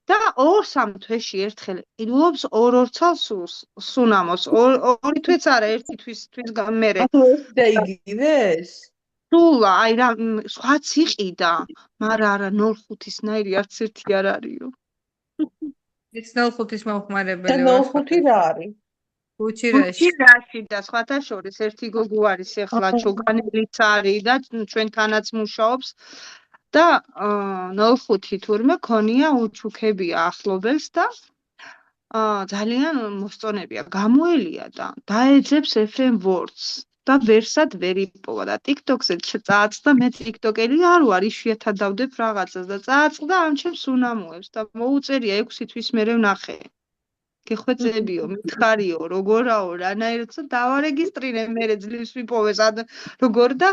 და 2-3 თვეში ერთხელ ყიდულობს 2 ცალს სუნამოს. 2 თვეც არა, 1 თვის მერე. დაიგივეს? სულა, აი რა სხვაც იყიდა, მაგრამ არა 0-5-ისნაირი არც ერთი არ არისო. ის 0-5-ის მომხმარებელი და 0-5 რა არის? უჩირაში და სხვათა შორის ერთი გოგო არის ახლა ჩოგანელიც არის და ჩვენთანაც მუშაობს და 0-5 თურმე ქონია უჩუქებია ახლობელს და ძალიან მოსწონებია, გამოელია და დაეძებს FM Words და ვერსად ვერ იპოვა და TikTok-ზე წააწყდა, მე TikTok-ელი არ ვარ, იშვიათად დავდებ რაღაცას და წააწყდა ამ ჩემს უნამოებს და მოუწერია 6 თვის მერე ვნახე. გეხვეწებიო, მითხარიო, როგორაო, რანაირად დავარეგისტრირე, მერე ძლივს ვიპოვეს როგორ და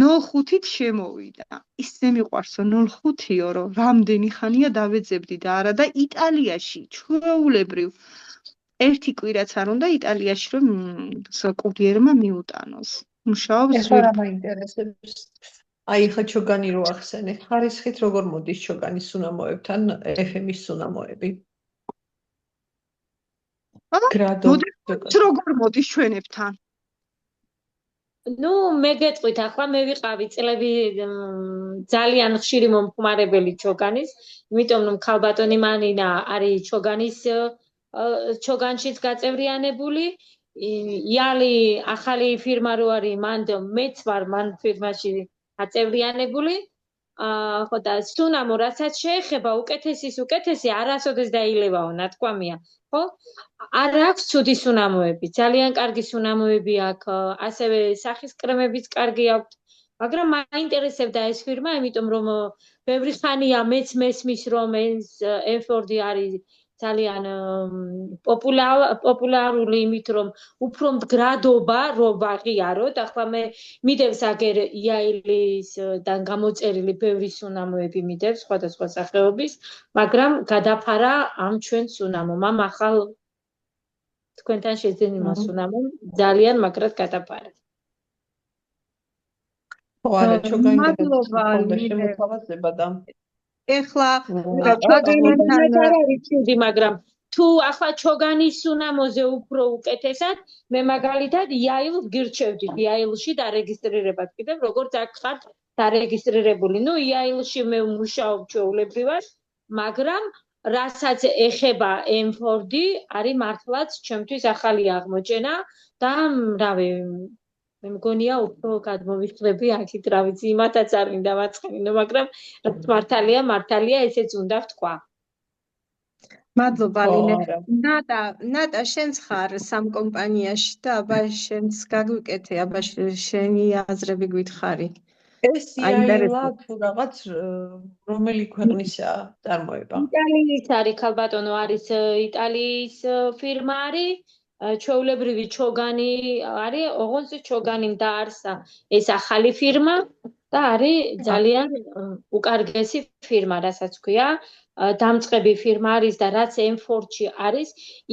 0-5-ით შემოვიდა. ისე მიყვარსო 0-5-იო, რომ რამდენი ხანია დავეძებდი და არა და იტალიაში ჩვეულებრივ ერთი კვირაც არ უნდა იტალიაში რომ კურიერმა მიუტანოს. მუშაობს ეხლა რა მაინტერესებს? აი ხა ჩოგანი რო ახსენე, ხარისხით როგორ მოდის ჩოგანის უნამოებთან FM-ის უნამოები? როგორ მოდის ჩვენებთან? ნუ მე გეტყვით, ახლა მე ვიყავი წლები ძალიან ხშირი მომხმარებელი ჩოგანის, იმიტომ რომ ქალბატონი მანინა არის ჩოგანშიც გაწევრიანებული. იალი ახალი ფირმა რო არის, მეც ვარ მან ფირმაში გაწევრიანებული. ხო და სუნამო რასაც შეეხება უკეთესი არასოდეს დაილევაო, ნათქვამია. ხო? არ აქვს ცუდი სუნამოები, ძალიან კარგი სუნამოები აქვს, ასევე სახის კრემებიც კარგი აქვს, მაგრამ მაინტერესებდა ეს ფირმა, იმიტომ რომ ბევრი ხანია მეც მესმის რომ ეს M4-ი არის ძალიან პოპულარული, იმით რომ უფრო მდგრადობა რო ვაღიაროთ, ახლა მე მიდევს აგერ იაილისთან გამოწერილი ბევრი სუნამოები მიდევს სხვადასხვა სახეობის, მაგრამ გადაფარა ამ ჩვენ სუნამომ, ამ ახალ თქვენთან შეძენილ სუნამომ ძალიან მაგრად გადაფარა. არა, ჩოგანი შემოთავაზება და ეხლა მაგრამ თუ ახლა ჩოგანის სუნამოზე უფრო უკეთესად, მე მაგალითად იაილს გირჩევდი, იაილში დარეგისტრირებად კიდევ როგორც აქ ხართ დარეგისტრირებული. ნუ იაილში მე მუშაობ ჩვეულებრივად, მაგრამ რასაც ეხება M4-ი, არის მართლაც ჩემთვის ახალი აღმოჩენა და რავი, მე მგონია უფრო გადმოვიხდები აქით, რა ვიცი, იმათაც არ მინდა ვაცხენინო, მაგრამ მართალია ესეც უნდა ვთქვა. მადლობა ლინე. ნატა შენც ხარ სამ კომპანიაში და აბა შენც გაგვიკეთე, აბა შენი აზრები გვითხრი. ეს იაილა თუ რაღაც რომელი ქვეყნისაა წარმოება? იტალიის არის ქალბატონო, არის იტალიის ფირმა არის. ჩვეულებრივი ჩოგანი არის, ოღონდ ჩოგანი დაარსა ეს ახალი ფირმა და არის ძალიან უკარგესი ფირმა, რასაც ქვია. დამწყები ფირმა არის და რაც M4-ში არის,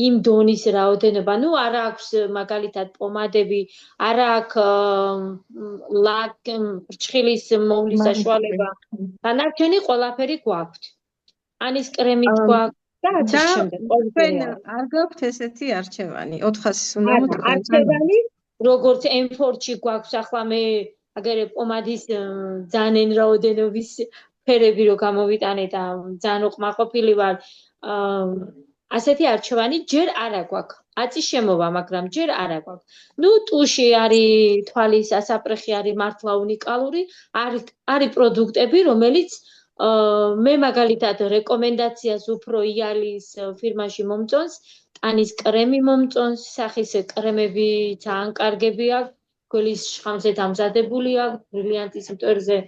იმ დონის რაოდენობა, ნუ არ აქვს მაგალითად პომადები, არ აქვს ლაკ, ფრჩხილის მოვლის საშუალება. დანარჩენი ყველაფერი გვაქვთ. ანის კრემით გვაქვთ. და თქვენ არ გაქვთ ესეთი არჩევანი 400-ის უნდა არჩევანი როგორც M4-ში გვაქვს ახლა მე აგერ პომადის ძალიან რაოდენობის ფერები რო გამოვიტანე და ძალიან უკმაყოფილი ვარ ასეთი არჩევანი ჯერ არ აგვაქვს. აწი შემოვა, მაგრამ ჯერ არ აგვაქვს. ნუ ტუში არის თვალის ასაფრეხი არის მართლა უნიკალური, არის პროდუქტები, რომელიც მე მაგალითად რეკომენდაციას უფრო იალის ფირმაში მომწონს, ტანის კრემი მომწონს, სახის კრემები ძალიან კარგები აქვს, გველის შხამზე დამზადებული აქვს, ბრილიანტის მტვერზე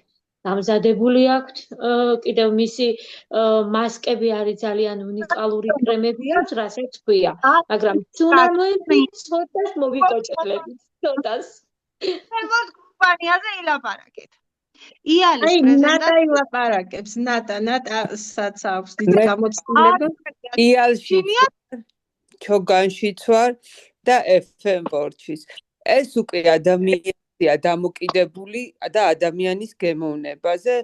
დამზადებული აქვს, კიდევ მისი მასკები არის ძალიან უნიკალური კრემები აქვს, რასაც ქვია, მაგრამ სუნამოები ცოტას მოვიკოჭლებით, ცოტას. მეგობრ კომპანიაზე ილაპარაკეთ. იალის ნატა ილაპარაკებს, ნატასაც აქვს დიდი გამოცდილება. იალში ჩოგანშიც ვარ და FM ბორჩის. ეს უკვე ადამიანია დამოკიდებული და ადამიანის გემოვნებაზე.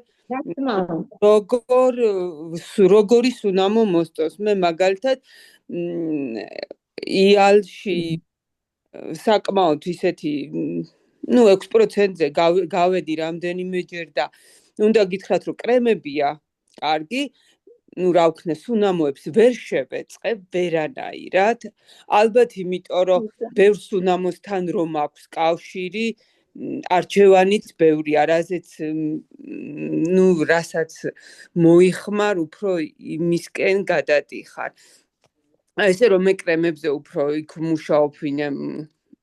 როგორი სუნამო მოსწონს. მე მაგალითად იალში საკმაოდ ისეთი 6%-ზე გავედი რამდენიმეჯერ და უნდა გითხრათ რომ კრემებია კარგი, რა ვქნა სუნამოებს ვერ შევეწყებ ვერანაირად. ალბათ იმიტომ რომ ბევრ სუნამოსთან რომ აქვს კავშირი, არჩევანიც ბევრია, რაზეც რასაც მოიხმარ, უფრო იმისკენ გადადიხარ. ესე რომ მე კრემებზე უფრო იქ მუშაობ ვინემ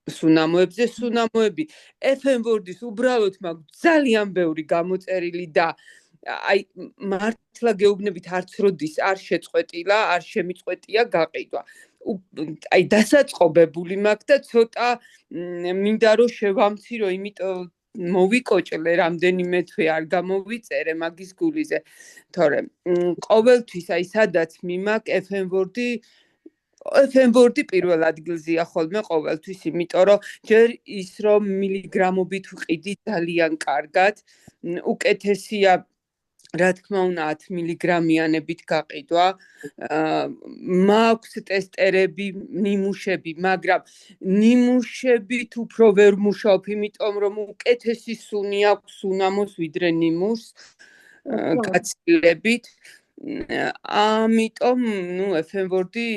სუნამოებზე, სუნამოები FM Word-ის უბრალოდ მაქვს ძალიან ბევრი გამოწერილი და აი მართლა გეუბნებით არც როდის არ შეწყვეტილა, არ შემიწყვეტია გაყიდვა. აი დასაწყობებული მაქვს და ცოტა მინდა რომ შევამცირო, იმიტომ მოვიკოჭლე რამდენიმე თვე არ გამოვიწერე მაგის გულიზე, თორემ ყოველთვის აი სადაც მიმაქვს FM Word-ი პირველ ადგილზეა ხოლმე ყოველთვის, იმიტომ რომ ჯერ ის რომ მილიგრამობით ვყიდი ძალიან კარგად, უკეთესია რა თქმა უნდა 10 მილიგრამიანებით გაყიდვა. მაქვს ტესტერები, ნიმუშები, მაგრამ ნიმუშებით უფრო ვერ მუშაობ, იმიტომ რომ უკეთესი სუნი აქვს სუნამოს ვიდრე ნიმუშს გაცილებით. ამიტომ FM Word-ი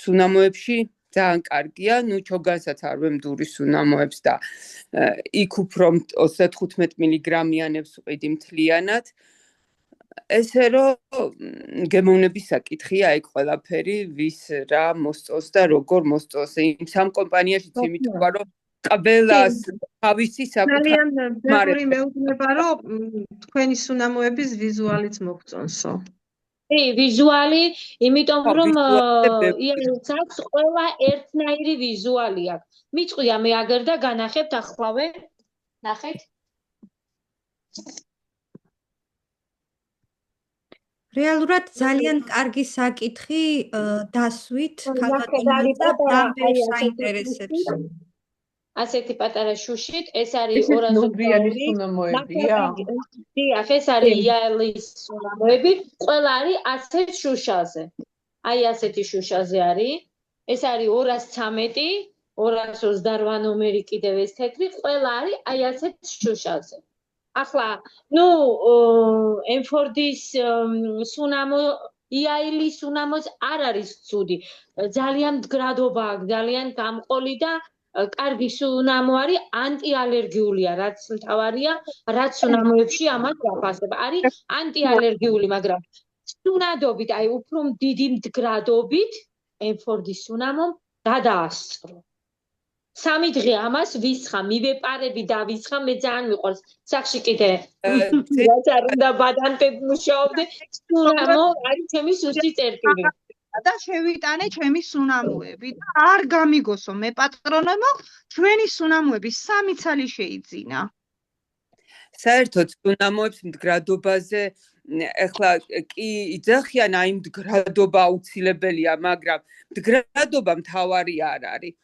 სუნამოებში ძალიან კარგია, ჩოგანსაც არ ვემდური სუნამოებს და იქ უფრო 35 მილიგრამიანებს ვყიდი მთლიანად. ესე რომ გემოვნების საკითხია ეგ ყველაფერი, ვის რა მოსწონს და როგორ მოსწონს. იმ სამ კომპანიაშიც იმიტომ რომ ყველას თავისი საკუთარი ძალიან ბევრი მეუბნება რომ თქვენი სუნამოების ვიზუალიც მოგწონსო. ვიზუალი, იმიტომ რომ იალს აქვს ყველა ერთნაირი ვიზუალი აქვს. მიწყვია მე აგერ და განახებთ ახლავე. ნახეთ. რეალურად ძალიან კარგი საკითხი დასვით ქალბატონმა და ბევრს საინტერესებს. ასეთი პატარა შუშით, ეს არის 200 სუნამოებია. დიახ, ეს არის იალის სუნამოები, ყველა არის ასეთ შუშაზე. აი ასეთი შუშაზე არის. ეს არის 213, 228 ნომერი კიდევ ეს თეთრი, ყველა არის აი ასეთ შუშაზე. ახლა, M4-ის სუნამო, იაილის სუნამოს არ არის ცუდი. ძალიან მდგრადობა აქვს, ძალიან გამყოლი და კარგი სუნამო არის, ანტიალერგიულია, რაც მთავარია, რაც სუნამოებში ამას ვაფასებ. არის ანტიალერგიული, მაგრამ სუნადობით, აი უფრო დიდი მდგრადობით M4-ის სუნამომ გადაასწრო. 3 დღე ამას ვისხა, მივეპარები და ვისხა, მე ძალიან მიყვარს. სახში კიდე რაც არ უნდა ბადანტად მუშაობდე, სუნამო არის ჩემი სუსტი წერტილი. და შევიტანე ჩემი სუნამოები და არ გამიგოსო მე პატრონებო, ჩვენი სუნამოების 3 ცალი შეიძინა. საერთოდ სუნამოებს მდგრადობაზე ეხლა კი იძახიან აი მდგრადობა აუცილებელია, მაგრამ მდგრადობა მთავარი არ არის.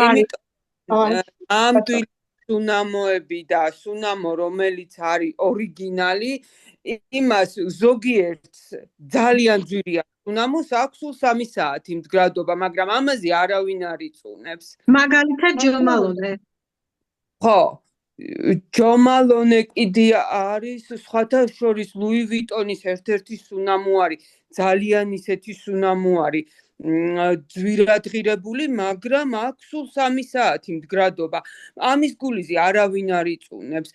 იმიტომ ამდვილი სუნამოები და სუნამო რომელიც არის ორიგინალი, იმას ზოგიერთს ძალიან ძვირია სუნამოს აქვს სულ 3 საათი მდგრადობა, მაგრამ ამაზე არავინ არ იწუნებს. მაგალითად ჯომალონე. ხო, ჯომალონე კიდე არის, სხვათა შორის ლუი ვიტონის ერთ-ერთი სუნამო არის, ძალიან ისეთი სუნამო არის. ძვირადღირებული, მაგრამ აქვს სულ 3 საათი მდგრადობა. ამის გულიზი არავინ არ იწუნებს.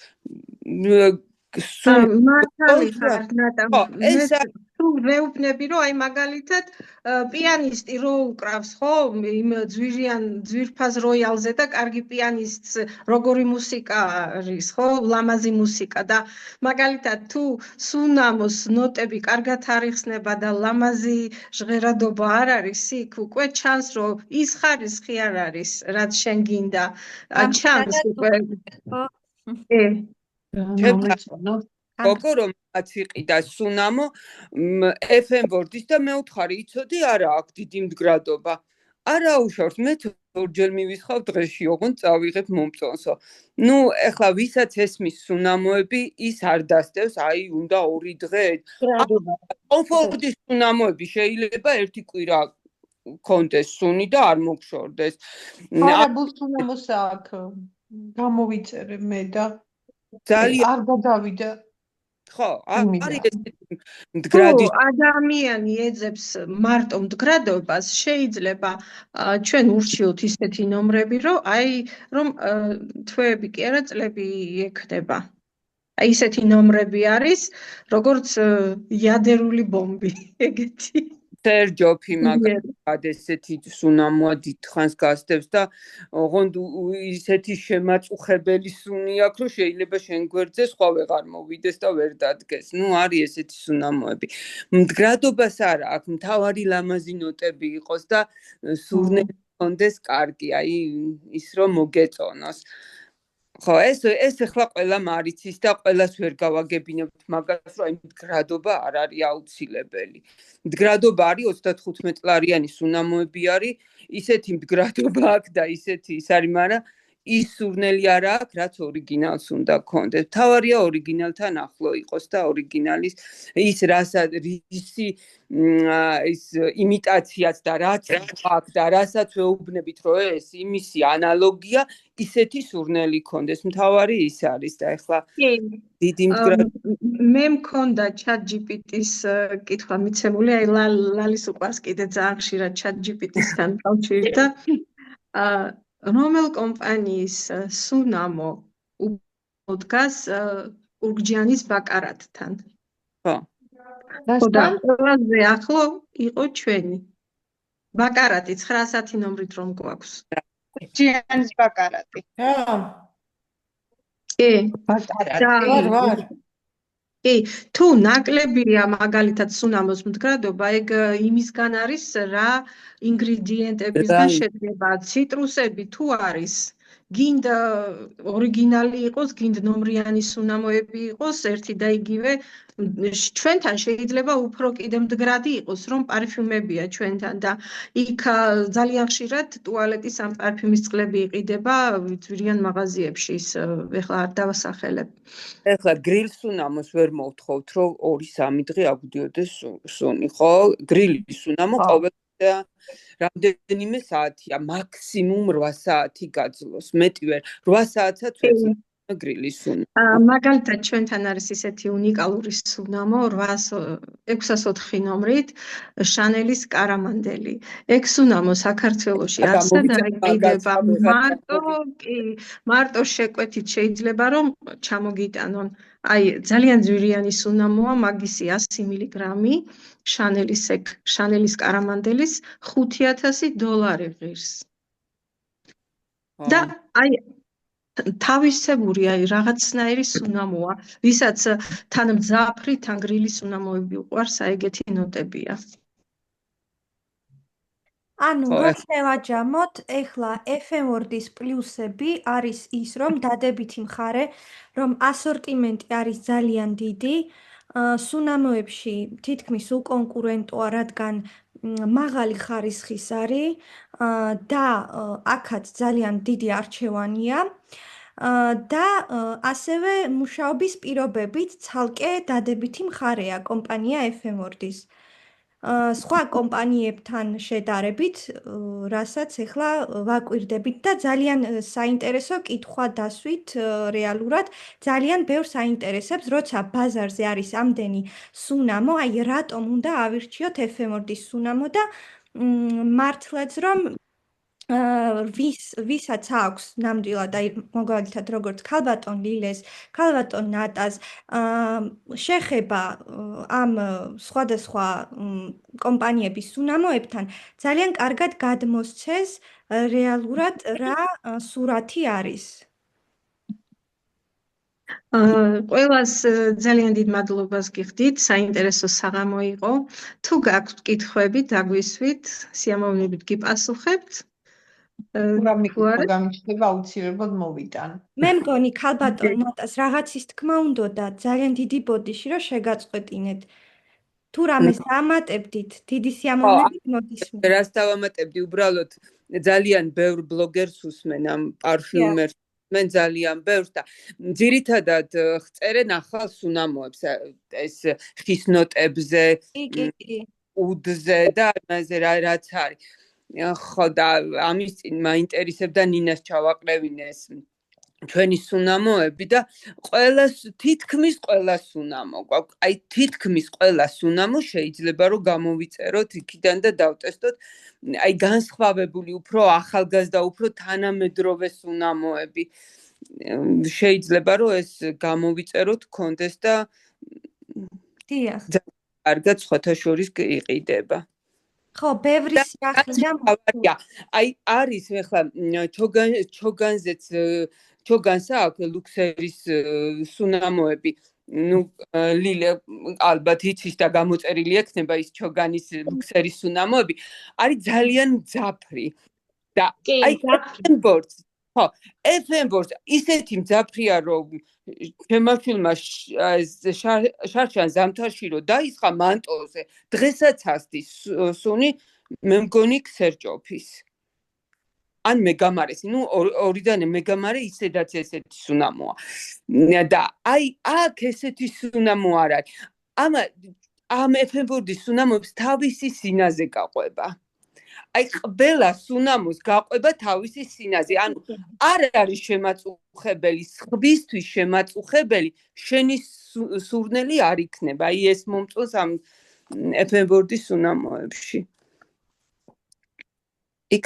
მართალი ხარ ნატა, თუ მეუბნები რომ აი მაგალითად პიანისტი რო უკრავს ხო იმ ძვირფას როიალზე და კარგი პიანისტს როგორი მუსიკა არის ხო ლამაზი მუსიკა და მაგალითად თუ სუნამოს ნოტები კარგად არიხსნება და ლამაზი ჟღერადობა არ არის იქ უკვე ჩანს რომ ის ხარისხი არ არის რაც შენ გინდა ჩანს უკვე გოგო რომ აწიყიდა სუნამო FM ვორდის და მე ვთხარი იცოდი არა აქ დიდი მდგრადობა არა უშავს მე ორჯერ მივისხავ დღეში ოღონდ წავიღებ მომწონსო ნუ ეხლა ვისაც ესმის სუნამოები ის არ დასდევს აი უნდა 2 დღე კომფორტის სუნამოები შეიძლება 1 კვირა კონდეს სუნი და არ მოგშორდეს არა ბუსუნამოს აქ გამოვიწერე მე და ძალიან არ გადავიდა ხო არის ესეთი მდგრადი ადამიანი ეძებს მარტო მდგრადობას შეიძლება ჩვენ ურჩიოთ ისეთი ნომრები რომ აი რომ თვეები კი არა წლები ექნება აი ისეთი ნომრები არის როგორც იადერული ბომბი ეგეთი სერჯოფი მაგალითად ესეთი სუნამოა დიდხანს გასდევს და ოღონდ ისეთი შემაწუხებელი სუნი აქვს რომ შეიძლება შენ გვერდზე სხვა ვეღარ მოვიდეს და ვერ დადგეს ნუ არის ესეთი სუნამოები მდგრადობას არა აქვს მთავარი ლამაზი ნოტები იყოს და სურნელი კონდეს კარგი აი ის რომ მოგეწონოს ხო ეს ახლა ყველა მარიცის და ყველას ვერ გავაგებინებთ მაგას რომ აი მდგრადობა არ არის აუცილებელი მდგრადობა არის 35 წლიანი სუნამოები არის ისეთი მდგრადობა აქვს და ისეთი ის არის მაგრამ ის სურნელი არა აქვს რაც ორიგინალს უნდა გქონდეს თავარია ორიგინალთან ახლო იყოს და ორიგინალის ის რისი ის იმიტაციაც და რაც აქვს და რასაც ვეუბნებით რომ ეს იმისი ანალოგია ისეთი სურნელი გქონდეს მთავარი ის არის და ეხლა დიდი მე მქონდა ChatGPT-ს კითხვა მიცემული აი ლალის უყვარს კიდე ძალიან ხშირად ChatGPT-სთან კავშირი და რომელ კომპანიის სუნამო დგას ურგჯანის ბაკარატთან ხო და ყველაზე ახლო იყო ჩვენი ბაკარატი 900 ნომრით რომ გვაქვს ურგჯანის ბაკარატი კი ბაკარატი თუ ნაკლებია მაგალითად სუნამოს მდგრადობა ეგ იმისგან არის რა ინგრედიენტებისგან შედგება ციტრუსები თუ არის გინდა ორიგინალი იყოს გინდა ნომრიანი სუნამოები იყოს ერთი და იგივე ჩვენთან შეიძლება უფრო კიდე მდგრადი იყოს რომ პარფიუმებია ჩვენთან და იქ ძალიან ხშირად ტუალეტის ან პარფიუმის წყლები იყიდება ძვირიან მაღაზიებში ის ეხლა არ დავასახელებ ეხლა გრილ სუნამოს ვერ მოვთხოვთ რომ 2-3 დღე აგვდიოდეს სუნი ხო გრილი სუნამო ყოველდღე რამდენიმე საათია მაქსიმუმ 8 საათი გაძლოს მეტი ვერ 8 საათსაც ვერ გრილის სუნი მაგალითად ჩვენთან არის ისეთი უნიკალური სუნამო 604 ნომრით შანელის კარამანდელი ეგ სუნამო საქართველოში არსად არ იყიდება მარტო შეკვეთით შეიძლება რომ ჩამოგიტანონ აი ძალიან ძვირიანი სუნამოა მაგისი 100 მილიგრამი შანელის კარამანდელის $5000 ღირს და აი თავისებური აი რაღაცნაირი სუნამოა ვისაც თან მძაფრი თან გრილი სუნამოები უყვარს აი ეგეთი ნოტებია ანუ რომ შევაჯამოთ ეხლა FM ვორდის პლუსები არის ის რომ დადებითი მხარე რომ ასორტიმენტი არის ძალიან დიდი სუნამოებში თითქმის უკონკურენტოა რადგან მაღალი ხარისხის არის და აქაც ძალიან დიდი არჩევანია და ასევე მუშაობის პირობებით ცალკე დადებითი მხარეა კომპანია FM ვორდის სხვა კომპანიებთან შედარებით, რასაც ეხლა ვაკვირდებით და ძალიან საინტერესო კითხვა დასვით რეალურად, ძალიან ბევრს აინტერესებს, როცა ბაზარზე არის ამდენი სუნამო, აი რატომ უნდა ავირჩიოთ FM ვორდის სუნამო და მართლაც რომ ვისაც აქვს ნამდვილად აი მოგალითად როგორც ქალბატონ ლილეს, ქალბატონ ნატას შეხება ამ სხვადასხვა კომპანიების სუნამოებთან ძალიან კარგად გადმოსცეს რეალურად რა სურათი არის. ყველას ძალიან დიდ მადლობას გიხდით, საინტერესო საღამო იყო. თუ გაქვთ კითხვები, დაგვისვით, სიამოვნებით გიპასუხებთ. გამიჩნდება აუცილებლად მოვიტან. მე მგონი ქალბატონ ნატას რაღაცის თქმა უნდოდა ძალიან დიდი ბოდიში რომ შეგაწყვეტინეთ. თუ რამეს ამატებდით, დიდი სიამოვნებით მოდისმენთ. რას დავამატებდი, უბრალოდ ძალიან ბევრ ბლოგერს უსმენ ამ პარფიუმერს. მენ ძალიან ბევრს და ძირითადად ხწერენ ახალ სუნამოებს ეს ხის ნოტებზე, უდზე და ამაზე რაც არის. ხო და ამის წინ მაინტერესებდა ნინას ჩავაყრევინეს ჩვენი სუნამოები და თითქმის ყველა სუნამო გვაქვს. აი თითქმის ყველა სუნამო შეიძლება რომ გამოვიწეროთ იქიდან და დავტესტოთ. აი განსხვავებული, უფრო ახალგაზრდა, უფრო თანამედროვე სუნამოები. შეიძლება რომ ეს გამოვიწეროთ კონდეს და დიახ. კარგად სხვათა შორის იყიდება. ხო, ბევრი სიახლე და აი არის ახლა ჩოგანს აქვს ლუქსერის სუნამოები. ნუ ლილე ალბათ იცის და გამოწერილი ექნება ის ჩოგანის ლუქსერის სუნამოები. არის ძალიან მძაფრი. და აი FM-ბორდს, ხო, FM-ბორდს ისეთი მძაფრია, რომ ჩემმა ფილმმა შარშან ზამთარში რომ დაისხა მანტოზე, დღესაც ასდის სუნი, მე მგონი ქსერჭოფის. ან მეგამარეს, ნუ ორიდანე მეგამარე ისედაც ესეთი სუნამოა. და აი აქ ესეთი სუნამო არ არის. ამ FM-ბორდის სუნამოებს თავისი სინაზე გაყვება. აი ყველა სუნამოს გაყვება თავისი სინაზე. ანუ არ არის შემაწუხებელი, სხვისთვის შემაწუხებელი შენი სურნელი არ იქნება. აი ეს მომწონს ამ FM-ბორდის სუნამოებში. იქ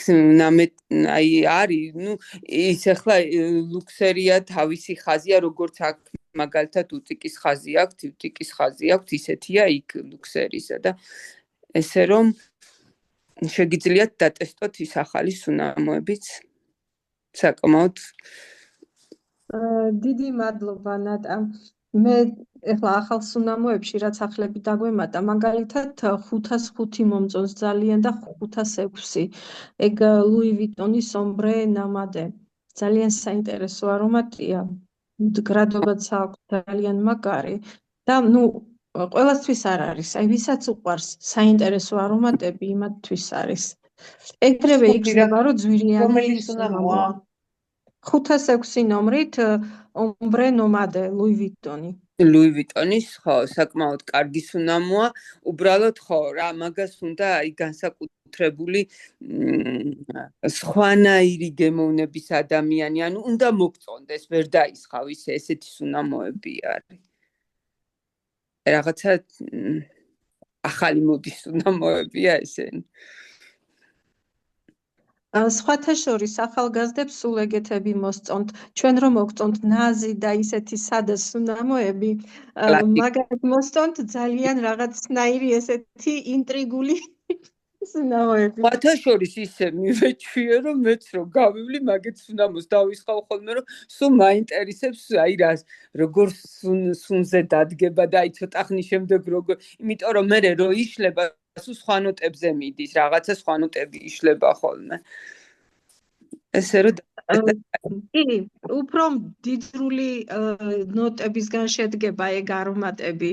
აი არის, ნუ ის ახლა ლუქსერია თავისი ხაზია, როგორც აქ მაგალითად უტიკის ხაზი აქვს, უტიკის ხაზი აქვს, ისეთია იქ ლუქსერისა და ესე რომ შეგიძლიათ დატესტოთ ის ახალი სუნამოებიც საკმაოდ. დიდი მადლობა ნატა. მე ეხლა ახალ სუნამოებში რაც ახლები დაგვემატა, მაგალითად 505 მომწონს ძალიან და 506. ეგ ლუი ვიტონის ომბრე ნამადე. ძალიან საინტერესო არომატია. გრადობაც აქვს ძალიან მაგარი და ნუ ყველასთვის არ არის. აი ვისაც უყვარს საინტერესო არომატები, იმათთვის არის. ეგრევე იქნება რომ ძვირიანი რომელი სუნამოა? 506 ნომრით ომბრე ნომადე ლუი ვიტონი. ლუი ვიტონის, ხო, საკმაოდ კარგი სუნამოა. უბრალოდ ხო, რა მაგას უნდა აი განსაკუთრებული სხვანაირი გემოვნების ადამიანი, ანუ უნდა მოგწონდეს, ვერ დაისხავ ისე ესეთი სუნამოები არის. რაღაცა ახალი მოდის სუნამოებია ესენი. სხვათა შორის ახალგაზრდებს სულ ეგეთები მოსწონთ. ჩვენ რომ მოგწონთ ნაზი და ისეთი სადა სუნამოები, მაგათ მოსწონთ ძალიან რაღაცნაირი ესეთი ინტრიგული სუნამოები. სხვათა შორის ისე მივეჩვიე, რომ მეც რომ გავივლი მაგეთ სუნამოს დავისხავ ხოლმე, რომ სულ მაინტერესებს აი რას, როგორ სუნზე დადგება და აი ცოტა ხნის შემდეგ როგორ, იმიტომ რომ მე რო იშლება სულ სხვა ნოტებზე მიდის, რაღაცა სხვა ნოტები იშლება ხოლმე. ესე რომ კი, უფრო მდიდრული ნოტებისგან შედგება ეგ არომატები.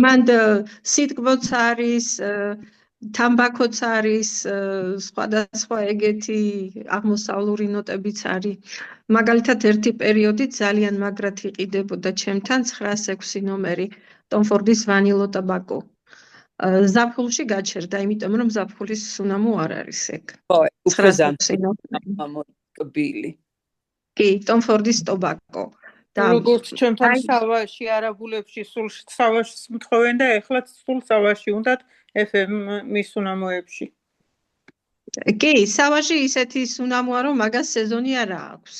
მან სიტყვოც არის, თამბაქოც არის, სხვადასხვა ეგეთი აღმოსავლური ნოტებიც არის. მაგალითად ერთი პერიოდი ძალიან მაგრად იყიდებოდა ჩემთან 906 ნომერი ტომ ფორდის ვანილო ტაბაკო. ზაფხულში გაჩერდა, იმიტომ რომ ზაფხულის სუნამო არ არის ეგ. ხო, უფრო ზამთრობილი. კი, ტომ ფორდის ტობაკო. როგორც ჩემთან სავაში არაბულებში სულ სავაშს მთხოვენ და ეხლა სულ სავაში უნდათ FM-ის სუნამოებში. კი, სავაჟი ისეთი სუნამოა, რომ მაგას სეზონი არა აქვს.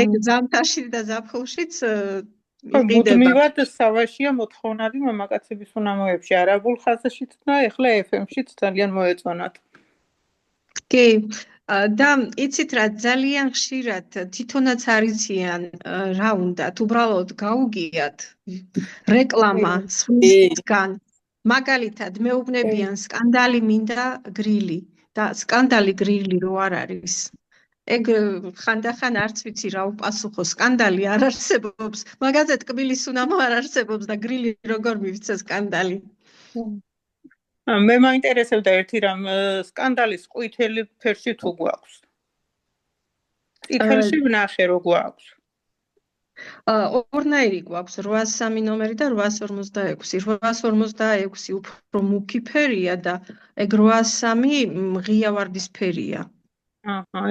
ეგ ზამთარში და ზაფხულშიც იყიდება. მუდმივად სავაშია მოთხოვნადი მამაკაცების სუნამოებში, არაბულ ხაზაშიც და ეხლა FM-შიც ძალიან მოეწონათ. კი, და იცით რა, ძალიან ხშირად თვითონაც არიციან რა უნდათ, უბრალოდ გაუგიათ რეკლამა სხვისგან. მაგალითად, მეუბნებიან სკანდალი მინდა გრილი და სკანდალი გრილი რო არ არის. ეგ ხანდახან არც ვიცი რა უპასუხო, სკანდალი არ არსებობს, მაგაზე ტკბილი სუნამო არ არსებობს და გრილი როგორ მივცე სკანდალი. მე მაინტერესებდა ერთი რამ, სკანდალის ყვითელი ფერში თუ გვაქვს. წითელში ვნახე რო გვაქვს. ორნაირი გვაქვს, 803 ნომერი და 856. 856 უფრო მუქი ფერია და ეგ 803 ღია ვარდისფერია.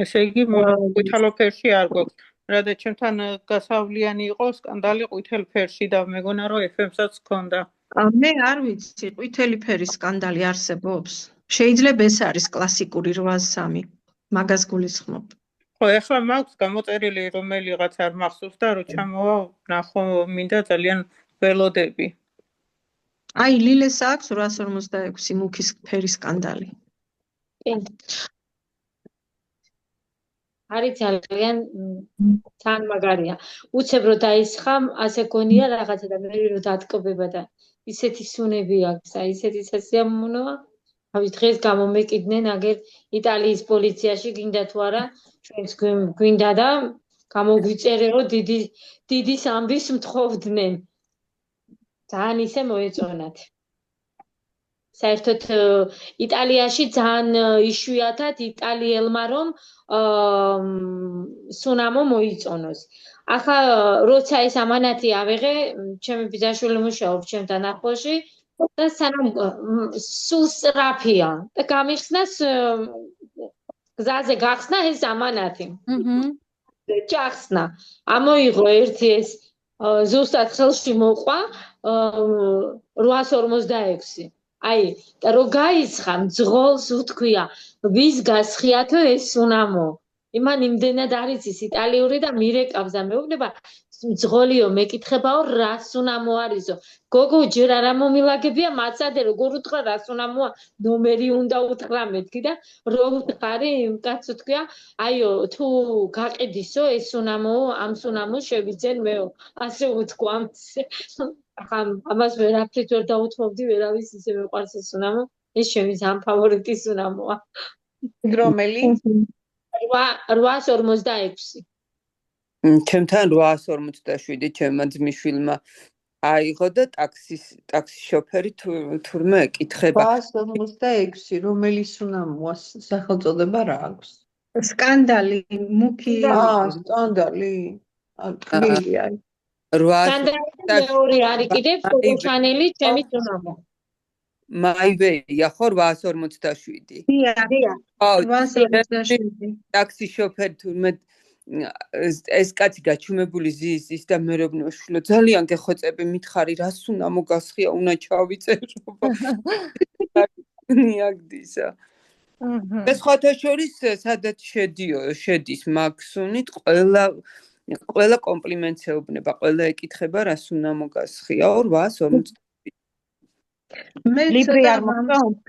ესე იგი ყვითალო ფერში არ გვაქვს. რადგან ჩემთან გასავლიანი იყო სკანდალი ყვითელ ფერში და მეგონა რომ FM-საც ჰქონდა. მე არ ვიცი, ყვითელი ფერის სკანდალი არსებობს. შეიძლება ეს არის კლასიკური 803, მაგას გულისხმობ. ხო, ეხლა მაქვს გამოწერილი რომელიღაც არ მახსოვს და რო ჩამოვა ნახო მინდა ძალიან ველოდები. აი, ლილეს აქვს 856 მუქი ფერის სკანდალი. არის ძალიან თან მაგარია. უცებ რო დაისხა, ასე გონია რაღაცა და მე რო დატკბება და ისეთი სუნები აქვს, აი ისეთი სასიამოვნოა. ავი დღეს გამომეკიდნენ აგერ იტალიის პოლიციაში გინდა თუ არა, ჩვენს გვინდა და გამოგვიწერე რომ დიდი ამბის მთხოვდნენ. ძალიან ისე მოეწონათ. საერთოდ იტალიაში ძალიან იშვიათად იტალიელმა რომ სუნამო მოიწონოს. ახლა როცა ეს ამანათი ავიღე, ჩემი ბიძაშვილი მუშაობს ჩემთან ახლოში და სანამ სულ სწრაფია და გამიხსნას გზაზე გახსნა ეს ამანათი. ჩახსნა. ამოიღო ერთი ეს ზუსტად ხელში მოყვა 856. აი, და რო გაისხა მძღოლს უთქვია, ვის გასხიათო ეს სუნამო. იმან იმდენად არის ის იტალიური და მირეკავს და მეუბნება მძღოლიო მეკითხებაო რა სუნამო არისო. გოგო ჯერ არა მომილაგებია მაცადე როგორ უთხრა რა სუნამოა, ნომერი უნდა უთხრა მეთქი და რო უთხარი იმ კაცს უთქვია, აიო თუ გაყიდისო ეს სუნამო, ამ სუნამოს შევიძენ მეო. ასე უთქვა. ახლა ამას ვერაფრით ვერ დაუთმობდი, ვერავის ისე მეყვარს ეს სუნამო. ეს ჩემი ძალიან ფავორიტი სუნამოა. რომელი? 856. ჩემთან 857 ჩემმა ძმისშვილმა აიღო და ტაქსის შოფერი თურმე ეკითხება. 856 რომელი სუნამოა, სახელწოდება რა აქვს? სკანდალი, მუქი. სკანდალი. ტკბილი არის. სკანდალი არის კიდევ ფოტოშანელი ჩემი სუნამო. მაივეია ხო 857. დია. 857. ტაქსის შოფერი თურმე ეს კაცი გაჩუმებული ზის და მე რომ შვილო ძალიან გეხოცები მითხარი რა სუნამო გასხია უნდა ჩავიწერო. ნიაგდისა. ეს ხოთა შორის სადაც შედის მაქსუნით ყველა კომპლიმენტს ეუბნება, ყველა ეკითხება რა სუნამო გასხია 850. მე ცოტა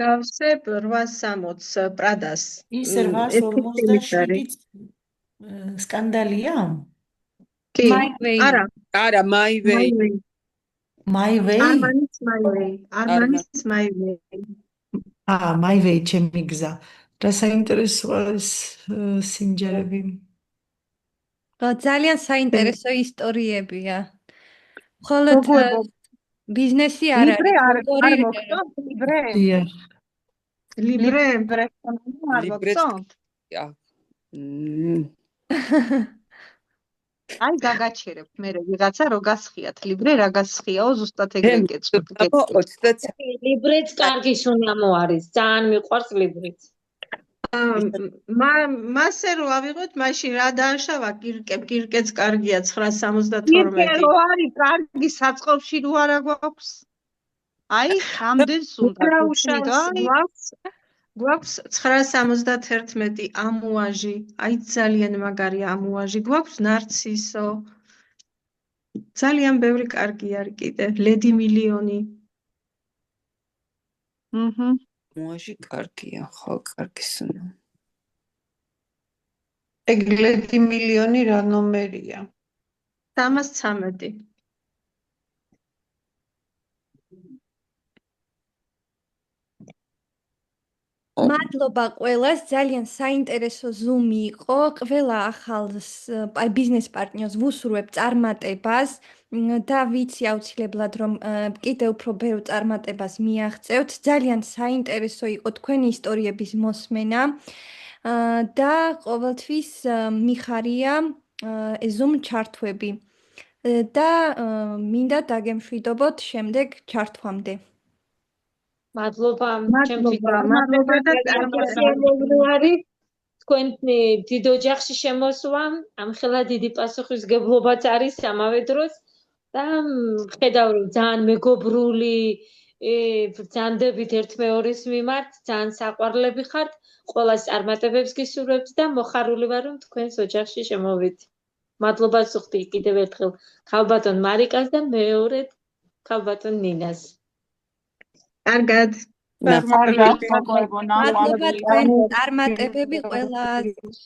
გავსებ 860 პრადას. ის 857 სკანდალია? კი. არა, მაივეი. მაივეი? არმანის მაივეი. მაივეი ჩემი გზა. რა საინტერესოა ეს სიმჯერები. ძალიან საინტერესო ისტორიებია. მხოლოდ ბიზნესი არ არის. ლიბრე აი გაგაჩერებ მე ვიღაცა რო გასხიათ ლიბრე რა გასხიაო ზუსტად ეგრე გეწყვეტ. ლიბრეც კარგი სუნამო არის, ძალიან მიყვარს ლიბრეც. მასე რო ავიღოთ, მაშინ რა დააშავა კირკეც კარგია 972. რო არის კარგი საწყობში რო არა გვაქვს. აი, რამდენს უნდა გუქნი და აი გვაქვს 971 ამუაჟი, აი ძალიან მაგარი ამუაჟი, გვაქვს ნარცისო. ძალიან ბევრი კარგი არის კიდე, ლედი მილიონი. ამუაჟი კარგია, ხო, კარგი სუნა. ეგ ლედი მილიონი რა ნომერია? 313. მადლობა ყველას, ძალიან საინტერესო ზუმი იყო. ყველა ახალ ბიზნეს პარტნიორს ვუსურვებ წარმატებას და ვიცი აუცილებლად რომ კიდევ უფრო ბევრ წარმატებას მიაღწევთ. ძალიან საინტერესო იყო თქვენი ისტორიების მოსმენა და ყოველთვის მიხარია ზუმ ჩართვები და მინდა დაგემშვიდობოთ შემდეგ ჩართვამდე. მადლობა მადლობა და წარმატებები. თქვენ დიდ ოჯახში შემოსვა, ამხელა დიდი პასუხისგებლობაც არის ამავე დროს და ხედავ რომ ძალიან მეგობრული ბრძანდებით ერთმეორის მიმართ, ძალიან საყვარლები ხართ, ყველას წარმატებებს გისურვებთ და მოხარული ვარ რომ თქვენს ოჯახში შემოვიდით. მადლობას ვუხდი კიდევ ერთხელ ქალბატონ მარიკას და მეორედ ქალბატონ ნინას. კარგად. მადლობა თქვენ წარმატებები ყველას.